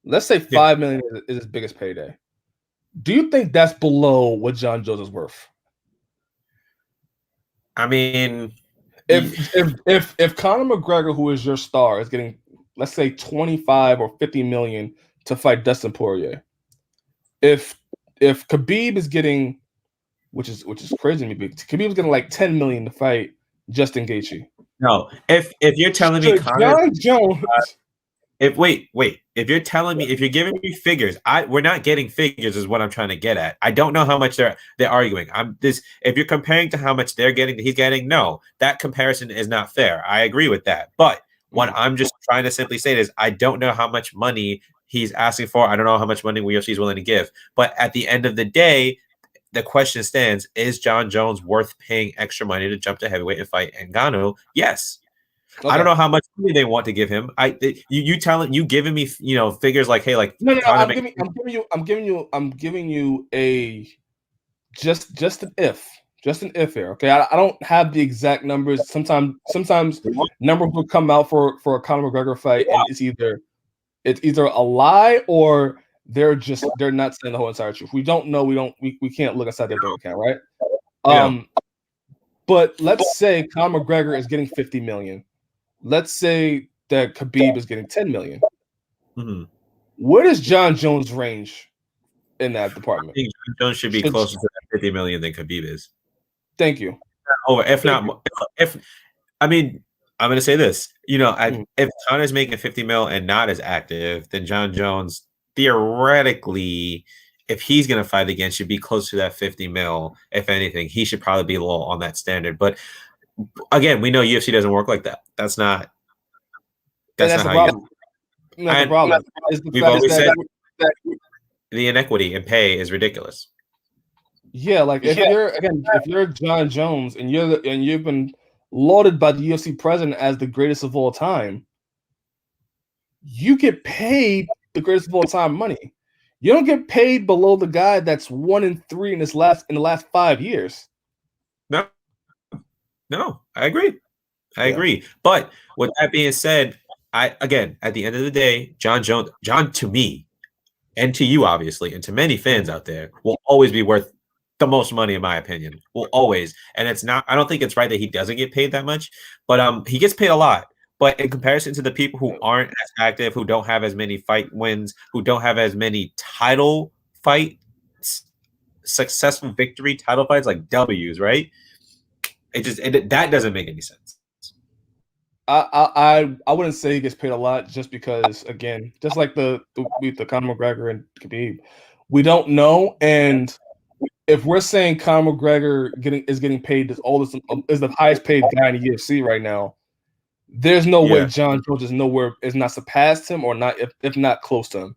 Let's say Yeah. 5 million is his biggest payday. Do you think that's below what John Jones is worth? I mean, If Conor McGregor, who is your star, is getting, let's say, 25 or 50 million to fight Dustin Poirier, if Khabib is getting, which is crazy to me, but Khabib is getting like 10 million to fight Justin Gaethje. no. If you're telling me Should Connor, John Jones? wait, if you're telling me, if you're giving me figures, we're not getting figures, is what I'm trying to get at. I don't know how much they're arguing. If you're comparing to how much they're getting, he's getting, no, that comparison is not fair. I agree with that. But what I'm just trying to simply say is I don't know how much money he's asking for. I don't know how much money UFC is willing to give. But at the end of the day, the question stands: is John Jones worth paying extra money to jump to heavyweight and fight Ngannou? Yes. Okay. I don't know how much money they want to give him. You giving me figures like, hey, like No. I'm giving you a just an if here. Okay, I don't have the exact numbers. Sometimes numbers will come out for a Conor McGregor fight, and it's either a lie or they're not saying the whole entire truth. We don't know. We can't look outside their bank account, right? Yeah. But let's say Conor McGregor is getting 50 million. Let's say that Khabib is getting 10 million. Mm-hmm. Where does John Jones range in that I department. think Jon Jones should be closer to that 50 million than Khabib is. Thank you. Over, if not, if I mean, I'm going to say this. If Connor's making 50 mil and not as active, then Jon Jones theoretically, if he's going to fight again, should be close to that 50 mil. If anything, he should probably be a little on that standard. But again, we know UFC doesn't work like that. That's not how the you problem. That's the problem. We've always said that the inequity in pay is ridiculous. Yeah, like if you're Jon Jones and you've been lauded by the UFC president as the greatest of all time, you get paid the greatest of all time money. You don't get paid below the guy that's 1-3 in the last 5 years. No, I agree. I agree. But with that being said, at the end of the day, Jon to me, and to you obviously, and to many fans out there, will always be worth the most money in my opinion. Will always. And I don't think it's right that he doesn't get paid that much, but he gets paid a lot. But in comparison to the people who aren't as active, who don't have as many fight wins, who don't have as many title fights, successful victory title fights like W's, right? That doesn't make any sense. I wouldn't say he gets paid a lot just because, again, just like the Conor McGregor and Khabib, we don't know. And if we're saying Conor McGregor is getting paid is the highest paid guy in the UFC right now, there's no way Jon Jones is not surpassed him or not if not close to him.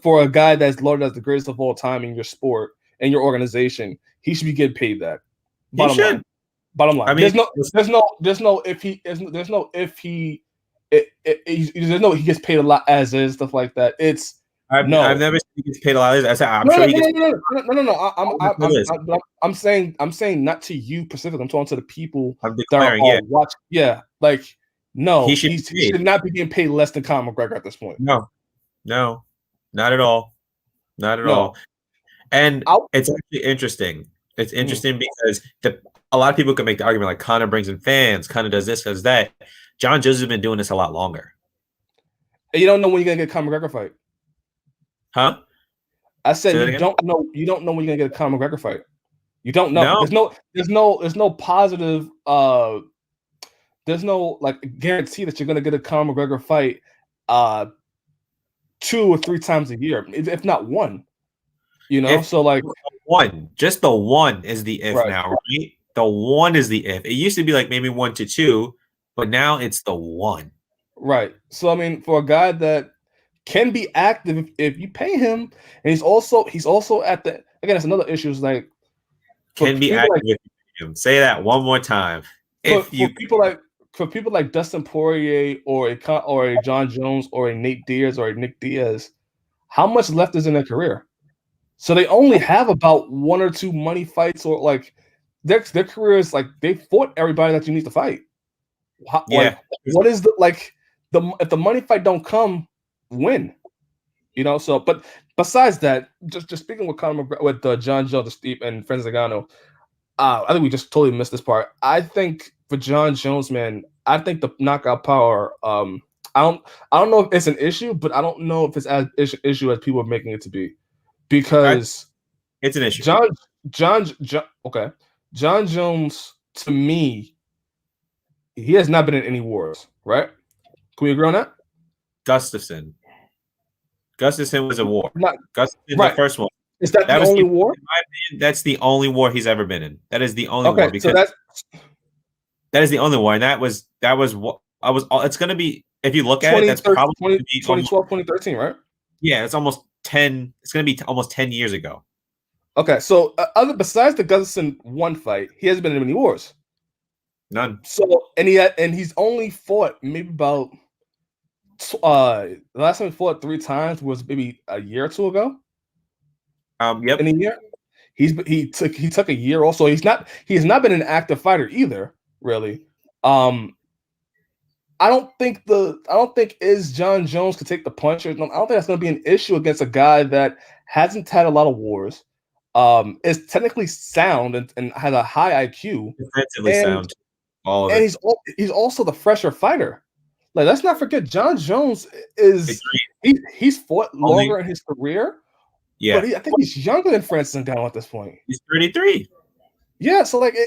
For a guy that's lauded as the greatest of all time in your sport and your organization, he should be getting paid that. Bottom line. I mean, there's no if he gets paid a lot as is, stuff like that. I've never seen he gets paid a lot. I'm sure he gets. No. I'm saying not to you specifically. I'm talking to the people that are watching. Yeah, like no, he should not be getting paid less than Conor McGregor at this point. No, not at all, all. And it's actually interesting. It's interesting because a lot of people can make the argument like Conor brings in fans, Conor does this, does that. Jon Jones has been doing this a lot longer. And you don't know when you're gonna get a Conor McGregor fight. Huh? I said you don't know when you're gonna get a Conor McGregor fight. You don't know. No? There's no positive there's no like guarantee that you're gonna get a Conor McGregor fight 2 or 3 times a year, if not one. So like just the one is the if now, right? The one is the if. It used to be like maybe 1 to 2, but now it's the one. Right. So I mean, for a guy that can be active if you pay him, and he's also at the it's another issue. Is like can be active if you pay him. Say that one more time. For people like Dustin Poirier or a Jon Jones or a Nate Diaz or a Nick Diaz, how much left is in their career? So they only have about 1 or 2 money fights, or like their career is like they fought everybody that you need to fight. What is if the money fight don't come, win? So but besides that, just speaking with Jon Jones, Steve and Francis Ngannou, I think we just totally missed this part. I think for Jon Jones, man, I think the knockout power. I don't know if it's an issue, but I don't know if it's as issue as people are making it to be. Because it's an issue. Jon Jones, to me, he has not been in any wars, right? Can we agree on that? Gustafsson was a war. Gustafsson, right. The first one. Is that the only war? In my opinion, that's the only war he's ever been in. That is the only war. Because that is the only war, and that was what I was. It's going to be, if you look at it, that's probably 2012, 2013, right? Yeah, it's almost 10. It's going to be almost 10 years ago. Okay, so besides the Gustafsson 1 fight, he hasn't been in any wars. None. So he's only fought maybe about the last time he fought 3 times was maybe a year or 2 ago. Yep. In a year, he took a year. Also, he's not been an active fighter either. Really, I don't think Jon Jones could take the punch. I don't think that's going to be an issue against a guy that hasn't had a lot of wars, is technically sound and has a high IQ, defensively sound. All of and it. He's also the fresher fighter. Like, let's not forget, Jon Jones he's fought longer in his career. Yeah. But I think he's younger than Francis Ngannou at this point. He's 33. Yeah, so like,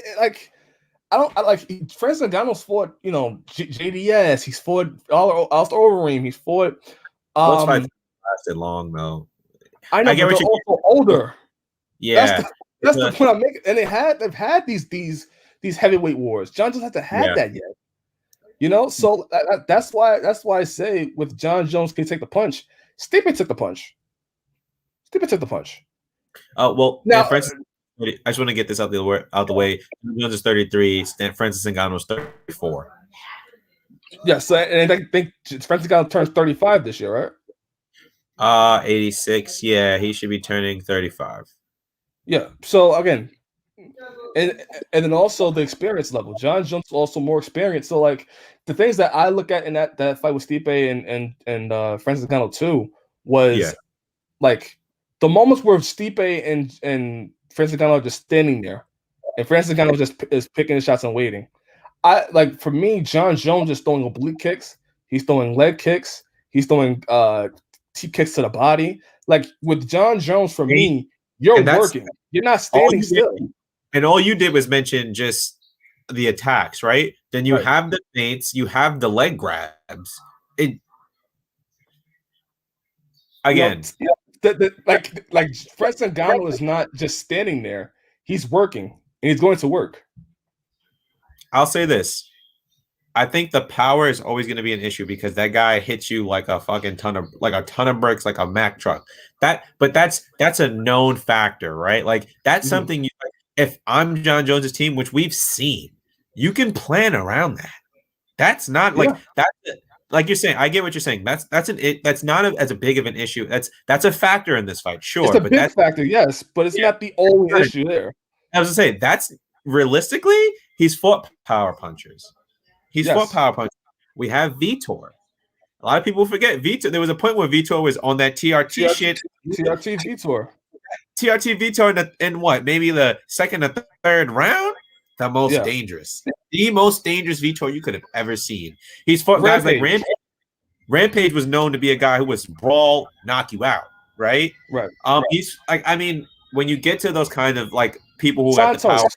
I like Francis Ngannou's fought, JDS. He's fought Alistair Overeem. He's fought. Those fights lasted long though. I know, but they're also older. Yeah, that's the point I'm making. And they've had these heavyweight wars. John Jones hasn't had that yet. So that's why I say with John Jones can take the punch. Stipe took the punch. Oh well, now Francis, I just want to get this out the way. Jones is 33. Francis Ngannou is 34. Yes, and I think Francis Ngannou turns 35 this year, right? 86. Yeah, he should be turning 35. Yeah. So again, and then also the experience level. John Jones is also more experienced. So like the things that I look at in that fight with Stipe and Francis Ngannou too was like the moments where Stipe and Francis Ngannou are just standing there, and Francis Ngannou just is picking the shots and waiting. For me, John Jones is throwing oblique kicks. He's throwing leg kicks. He's throwing kicks to the body. Like with John Jones, for me, you're working. You're not standing still. And all you did was mention just the attacks, right? Then you have the feints, you have the leg grabs. Again, like Francis Ngannou is not just standing there; he's working, and he's going to work. I'll say this: I think the power is always going to be an issue because that guy hits you like a fucking ton of bricks, like a Mack truck. But that's a known factor, right? Like that's something. If I'm John Jones's team, which we've seen, you can plan around that. That's not like that. Like you're saying, I get what you're saying. That's not as a big of an issue. That's a factor in this fight, sure. It's a big factor, yes, but it's not the only issue there. I was gonna say that's realistically, he's fought power punchers. He's fought power punchers. We have Vitor. A lot of people forget Vitor. There was a point where Vitor was on that TRT shit. TRT Vitor in what? Maybe the second or third round. The most dangerous. The most dangerous Vitor you could have ever seen. He's fought guys like Rampage. Rampage was known to be a guy who was brawl, knock you out, right? Right. He's like, I mean, when you get to those kind of like people who have the power,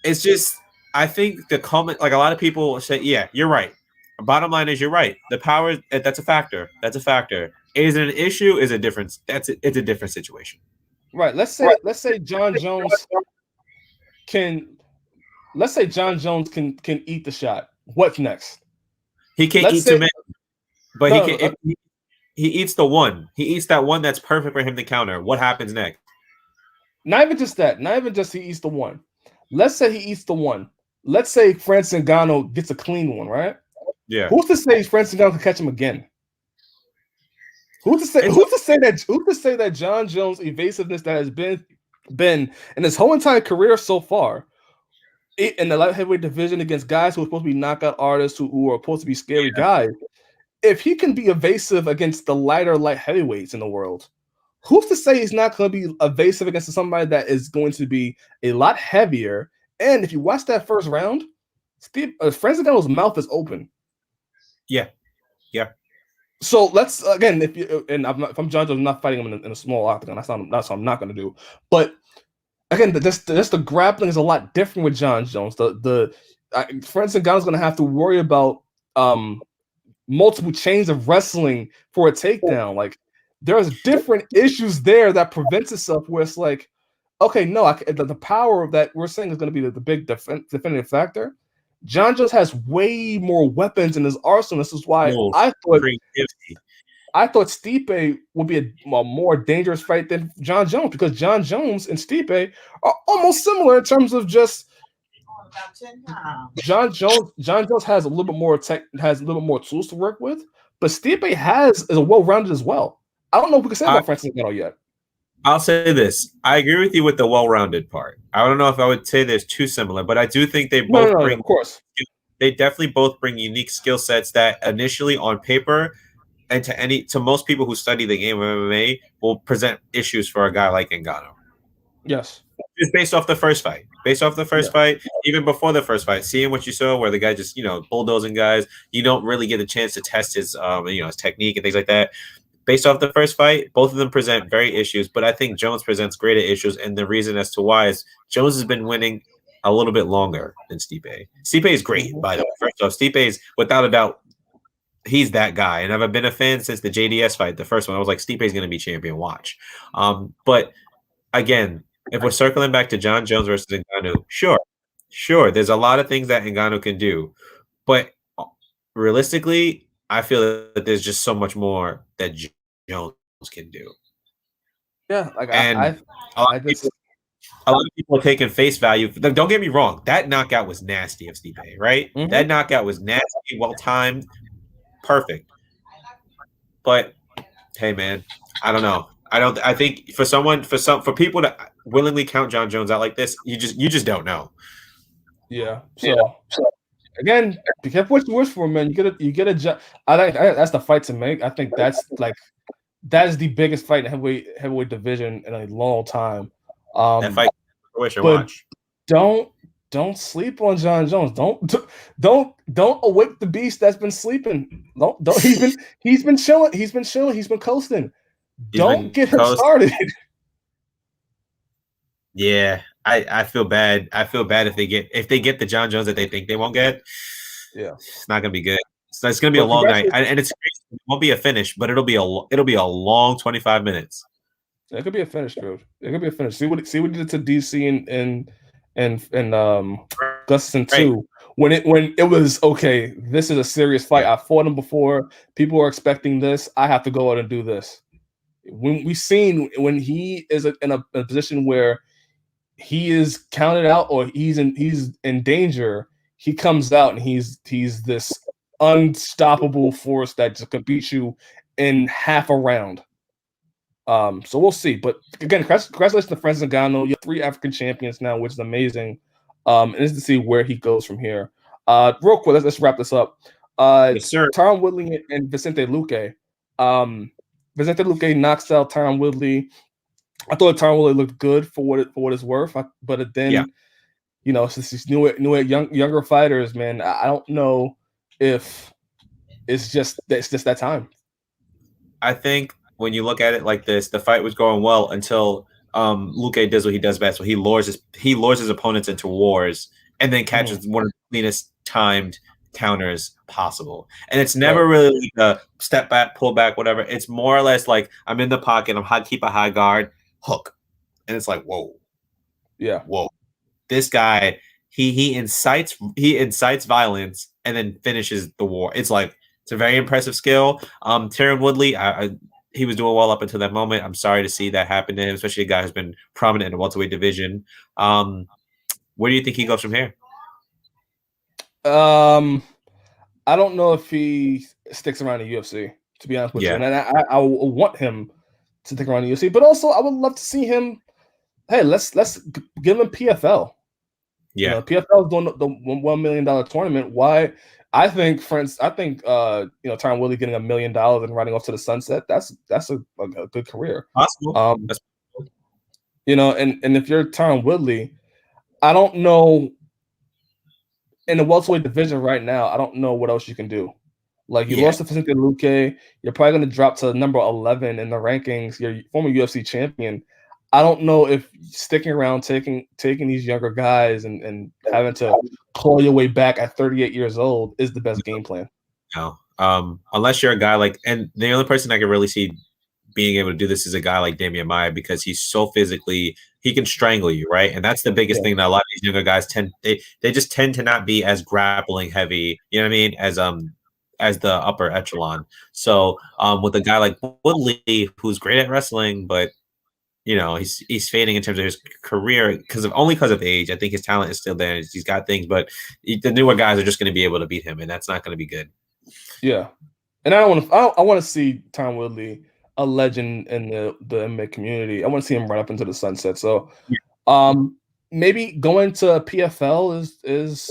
it's just, I think the comment, like a lot of people say, yeah, you're right. Bottom line is you're right. The power, that's a factor. That's a factor. Is it an issue? Is a difference? It's a different situation. Right. Let's say John Jones can eat the shot. What's next? He can't eat too many, but he can. He eats the one. He eats that one that's perfect for him to counter. What happens next? Not even just that. Not even just he eats the one. Let's say he eats the one. Let's say Francis Ngannou gets a clean one, right? Yeah. Who's to say Francis Ngannou can catch him again? Who's to say that John Jones' evasiveness that has been in his whole entire career so far in the light heavyweight division against guys who are supposed to be knockout artists who are supposed to be scary guys, if he can be evasive against the lighter light heavyweights in the world, who's to say he's not going to be evasive against somebody that is going to be a lot heavier? And if you watch that first round, Francis Ngannou's mouth is open. Yeah. So let's again, if I'm John Jones, I'm not fighting him in a small octagon. That's what I'm not going to do. But again, just the grappling is a lot different with John Jones. Francis Ngannou's going to have to worry about multiple chains of wrestling for a takedown. Like there's different issues there that prevents itself. Where it's like, okay, no, the power that we're saying is going to be the big definitive factor. John Jones has way more weapons in his arsenal. This is why I thought Stipe would be a more dangerous fight than John Jones, because John Jones and Stipe are almost similar in terms of just John Jones has a little bit more tools to work with, but Stipe is a well-rounded as well. I don't know if we can say about Francis Ngannou yet. I'll say this. I agree with you with the well-rounded part. I don't know if I would say there's too similar, but I do think they both bring. Of course, they definitely both bring unique skill sets that initially on paper and to most people who study the game of MMA will present issues for a guy like Ngannou. Yes, just based off the first fight. Even before the first fight, seeing what you saw, where the guy just bulldozing guys, you don't really get a chance to test his his technique and things like that. based off the first fight, both of them present very issues, but I think Jones presents greater issues, and the reason as to why is Jones has been winning a little bit longer than Stipe. Stipe is great, by the way. First off, Stipe is without a doubt he's that guy, and I've been a fan since the JDS fight, the first one. I was like, Stipe's going to be champion. Watch, but again, if we're circling back to John Jones versus Ngannou, sure, there's a lot of things that Ngannou can do, but realistically, I feel that there's just so much more that Jones can do. Yeah, like And a lot of people are taking face value. Don't get me wrong, that knockout was nasty of Stipe, right? That knockout was nasty, well timed, perfect. But hey, man, I don't know. I think for people to willingly count John Jones out like this, you just don't know. Yeah. So again, be careful what you wish for, man. You get a. I think that's the fight to make. I think that is the biggest fight in heavyweight division in a long time. That fight, but don't sleep on John Jones. Don't awake the beast that's been sleeping. Don't he's been chilling. He's been coasting. Don't get him started. Yeah, I feel bad. I feel bad if they get the John Jones that they think they won't get. Yeah, it's not gonna be good. It's gonna be a long night, and it's crazy. It won't be a finish, but it'll be a long 25 minutes. It could be a finish, dude. It could be a finish. See what he did to DC and Gustafsson too. When it was okay, this is a serious fight. I fought him before. People are expecting this. I have to go out and do this. When we've seen when he is in a position where he is counted out or he's in danger, he comes out and he's this unstoppable force that just can beat you in half a round. So we'll see. But again, congratulations to Francis Ngannou. You have 3 African champions now, which is amazing. And it's to see where he goes from here. Real quick, let's wrap this up. Yes, sir. Tyron Woodley and Vicente Luque. Vicente Luque knocks out Tyron Woodley. I thought Tyron Woodley looked good for what it's worth, but then since these younger fighters, man, I don't know if it's just that time. I think when you look at it like this, the fight was going well until Luque does what he does best. So he lures his opponents into wars and then catches one of the cleanest timed counters possible. And it's never really like a step back, pull back, whatever. It's more or less like I'm in the pocket, keep a high guard, hook. And it's like, whoa. Yeah. Whoa. This guy, he incites violence and then finishes the war. It's a very impressive skill. Tyron Woodley, he was doing well up until that moment. I'm sorry to see that happen to him, especially a guy who's been prominent in the welterweight division. Where do you think he goes from here? I don't know if he sticks around the UFC, to be honest with you. And I want him to stick around the UFC, but also I would love to see him. Hey, let's give him PFL. Yeah, PFL is doing the $1 million tournament. Why? I think Tyron Woodley getting $1 million and riding off to the sunset. That's a good career. Possible. And if you're Tyron Woodley, I don't know. In the welterweight division right now, I don't know what else you can do. Like you lost to Vicente Luque, you're probably going to drop to number 11 in the rankings. You're former UFC champion. I don't know if sticking around, taking these younger guys and having to claw your way back at 38 years old is the best game plan. No, unless you're a guy and the only person I can really see being able to do this is a guy like Damian Maia because he's so physically, he can strangle you, right? And that's the biggest thing that a lot of these younger guys they just tend to not be as grappling heavy, you know what I mean, as the upper echelon. So with a guy like Woodley, who's great at wrestling, but he's fading in terms of his career because of age. I think his talent is still there. He's got things, but the newer guys are just going to be able to beat him, and that's not going to be good. Yeah, and I want to see Tyron Woodley, a legend in the MMA community. I want to see him run up into the sunset. So, maybe going to PFL is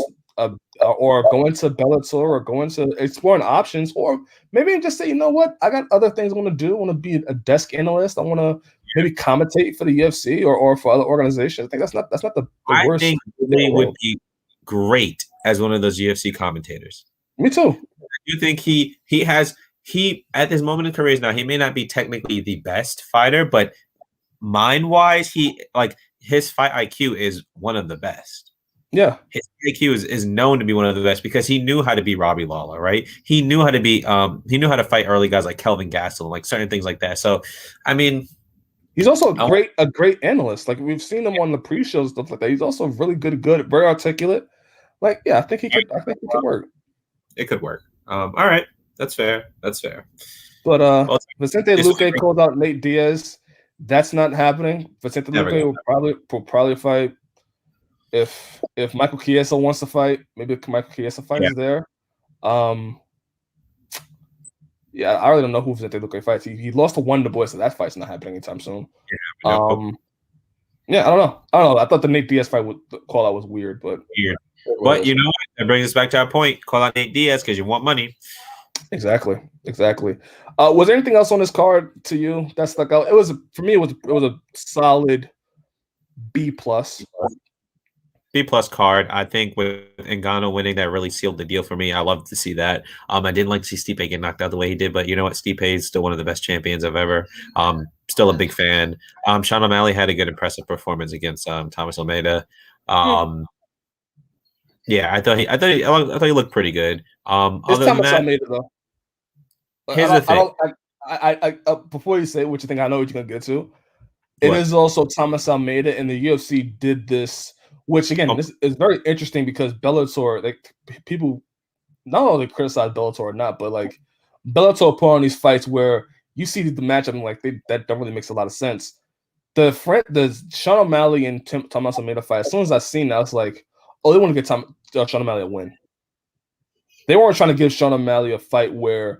or going to Bellator or going to exploring options, or maybe just say, you know what, I got other things I want to do. I want to be a desk analyst. I want to maybe commentate for the UFC or for other organizations. I think that's not the worst. I think they would be great as one of those UFC commentators. Me too. You think he he at this moment in career now, he may not be technically the best fighter, but mind wise, he like his fight IQ is one of the best. Yeah, his IQ is known to be one of the best because he knew how to beat Robbie Lawler, right? He knew how to beat he knew how to fight early guys like Kelvin Gastelum, like certain things like that. So, I mean, he's also a great analyst. Like we've seen him on the pre-shows stuff like that. He's also really good, very articulate. Like, yeah, I think he could work. It could work. All right, that's fair. That's fair. But Vicente Luque called out Nate Diaz. That's not happening. Vicente Luque will probably fight. If Michael Chiesa wants to fight, maybe Michael Chiesa fights there. Yeah, I really don't know who Vicente Luque fights. He lost to Wonder Boy, so that fight's not happening anytime soon. Yeah, I don't know. I thought the Nate Diaz fight call out was weird, but weird. But you know what? That brings us back to our point. Call out Nate Diaz because you want money. Exactly. Was there anything else on this card to you that stuck out? It was for me. It was a solid B plus. B plus card. I think with Ngannou winning, that really sealed the deal for me. I love to see that. I didn't like to see Stipe get knocked out the way he did, but you know what? Stipe is still one of the best champions I've ever. Still a big fan. Sean O'Malley had a good, impressive performance against Thomas Almeida. Yeah, I thought he looked pretty good. It's Thomas Almeida though. Here's the thing. I before you say what you think, I know what you're gonna get to. It is also Thomas Almeida, and the UFC did this. Which again, this is very interesting because Bellator, like people, not only criticize Bellator or not, but like Bellator put on these fights where you see the matchup and like that don't really makes a lot of sense. The Sean O'Malley and Thomas Almeida fight. As soon as I seen that, I was like, oh, they want to get Sean O'Malley a win. They weren't trying to give Sean O'Malley a fight where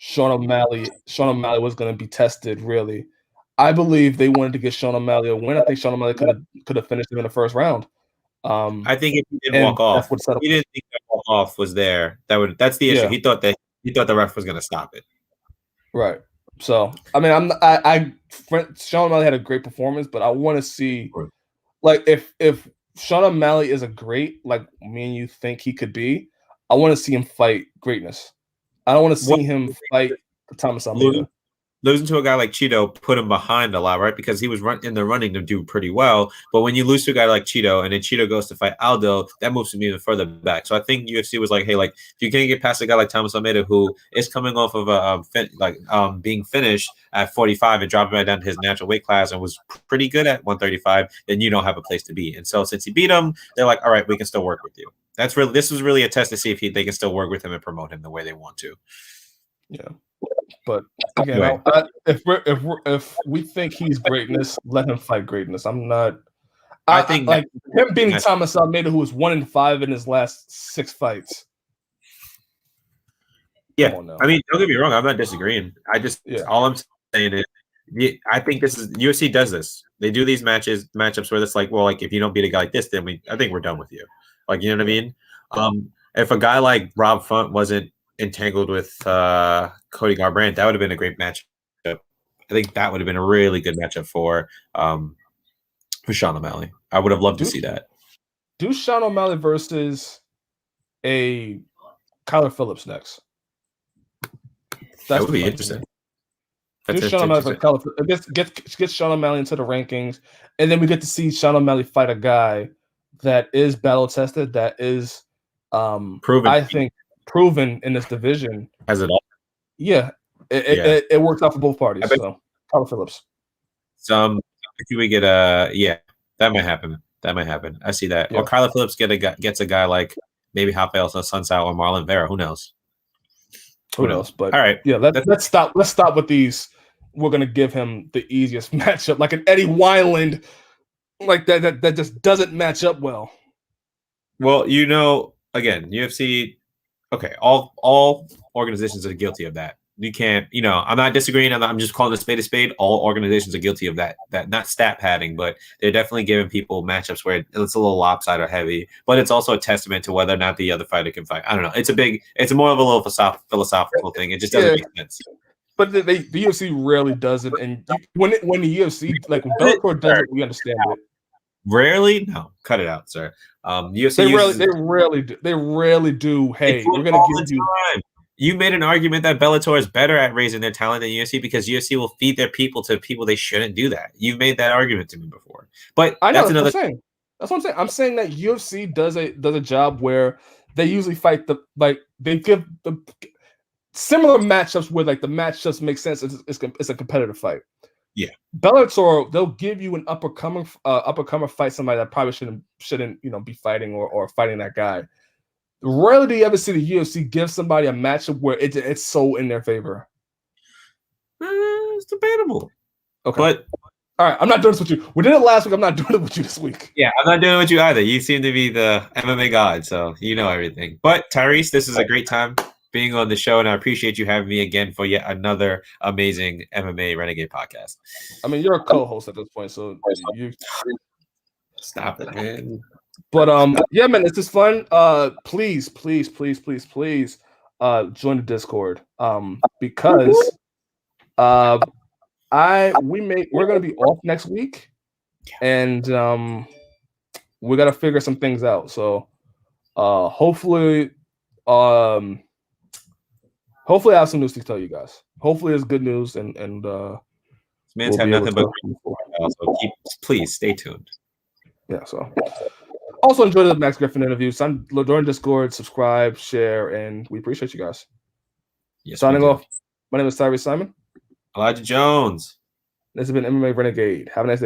Sean O'Malley was going to be tested. Really, I believe they wanted to get Sean O'Malley a win. I think Sean O'Malley could have finished him in the first round. I think if he didn't walk off, he didn't think that walk off was there. That's the issue. He thought the ref was going to stop it. Right. So I mean, Sean O'Malley had a great performance, but I want to see like if Sean O'Malley is a great like me and you think he could be, I want to see him fight greatness. I don't want to see him fight Thomas Almeida. Losing to a guy like Cheeto put him behind a lot, right? Because he was in the running to do pretty well. But when you lose to a guy like Cheeto and then Cheeto goes to fight Aldo, that moves him even further back. So I think UFC was like, hey, like if you can't get past a guy like Thomas Almeida who is coming off of being finished at 45 and dropping right down to his natural weight class and was pretty good at 135, then you don't have a place to be. And so since he beat him, they're like, all right, we can still work with you. This was really a test to see if they can still work with him and promote him the way they want to. Yeah. But again, if we think he's greatness, let him fight greatness. I'm not. I think like him beating Thomas Almeida, who was 1-5 in his last 6 fights. Yeah, I mean, don't get me wrong. I'm not disagreeing. All I'm saying is, I think this is UFC does this. They do these matchups where it's like, well, like if you don't beat a guy like this, then I think we're done with you. Like, you know what I mean? If a guy like Rob Font wasn't entangled with Cody Garbrandt, that would have been a great matchup. I think that would have been a really good matchup for Sean O'Malley. I would have loved to see that. Do Sean O'Malley versus a Kyler Phillips next? That would be interesting. Do Sean O'Malley for Kyler, get Sean O'Malley into the rankings, and then we get to see Sean O'Malley fight a guy that is battle tested, that is proven. I think proven in this division. Has it all? Yeah. It works out for both parties. So Kyler Phillips. If we get that might happen. That might happen. I see that. Yeah. Or Kyler Phillips gets a guy like maybe Rafael Sunsao or Marlon Vera. Who knows? Who knows? But all right. Yeah, let's stop with these. We're gonna give him the easiest matchup, like an Eddie Wineland, like that just doesn't match up well. Well, again, UFC. Okay, all organizations are guilty of that. You can't, I'm not disagreeing. I'm just calling a spade. All organizations are guilty of that. That not stat padding, but they're definitely giving people matchups where it's a little lopsided or heavy. But it's also a testament to whether or not the other fighter can fight. I don't know. It's more of a little philosophical thing. It just doesn't make sense. But the UFC rarely does it, and when the UFC when Bellator does it, we understand it. Rarely, no, cut it out, sir. UFC they rarely do. Hey, we're gonna give you. Time. You made an argument that Bellator is better at raising their talent than UFC because UFC will feed their people to people they shouldn't do that. You've made that argument to me before. But I know that's another. what I'm saying. That's what I'm saying. I'm saying that UFC does a job where they usually fight they give the similar matchups where like the matchups make sense. It's a competitive fight. Yeah. Bellator, they'll give you an upper comer fight somebody that probably shouldn't be fighting or fighting that guy. Rarely do you ever see the UFC give somebody a matchup where it's so in their favor. It's debatable. Okay. But all right, I'm not doing this with you. We did it last week. I'm not doing it with you this week. Yeah, I'm not doing it with you either. You seem to be the MMA god, so you know everything. But Tyriece, this is a great time being on the show, and I appreciate you having me again for yet another amazing MMA Renegade podcast. I mean, you're a co-host at this point, so you stop it, man. But yeah, man, this is fun. Please join the Discord. Because we're gonna be off next week, and we gotta figure some things out. So hopefully I have some news to tell you guys. Hopefully it's good news, and this man's had nothing but so please stay tuned. Yeah, so also enjoy the Max Griffin interview. Join Discord, subscribe, share, and we appreciate you guys. Yes, signing off. My name is Tyriece Simon. Elijah Jones. This has been MMA Renegade. Have a nice day.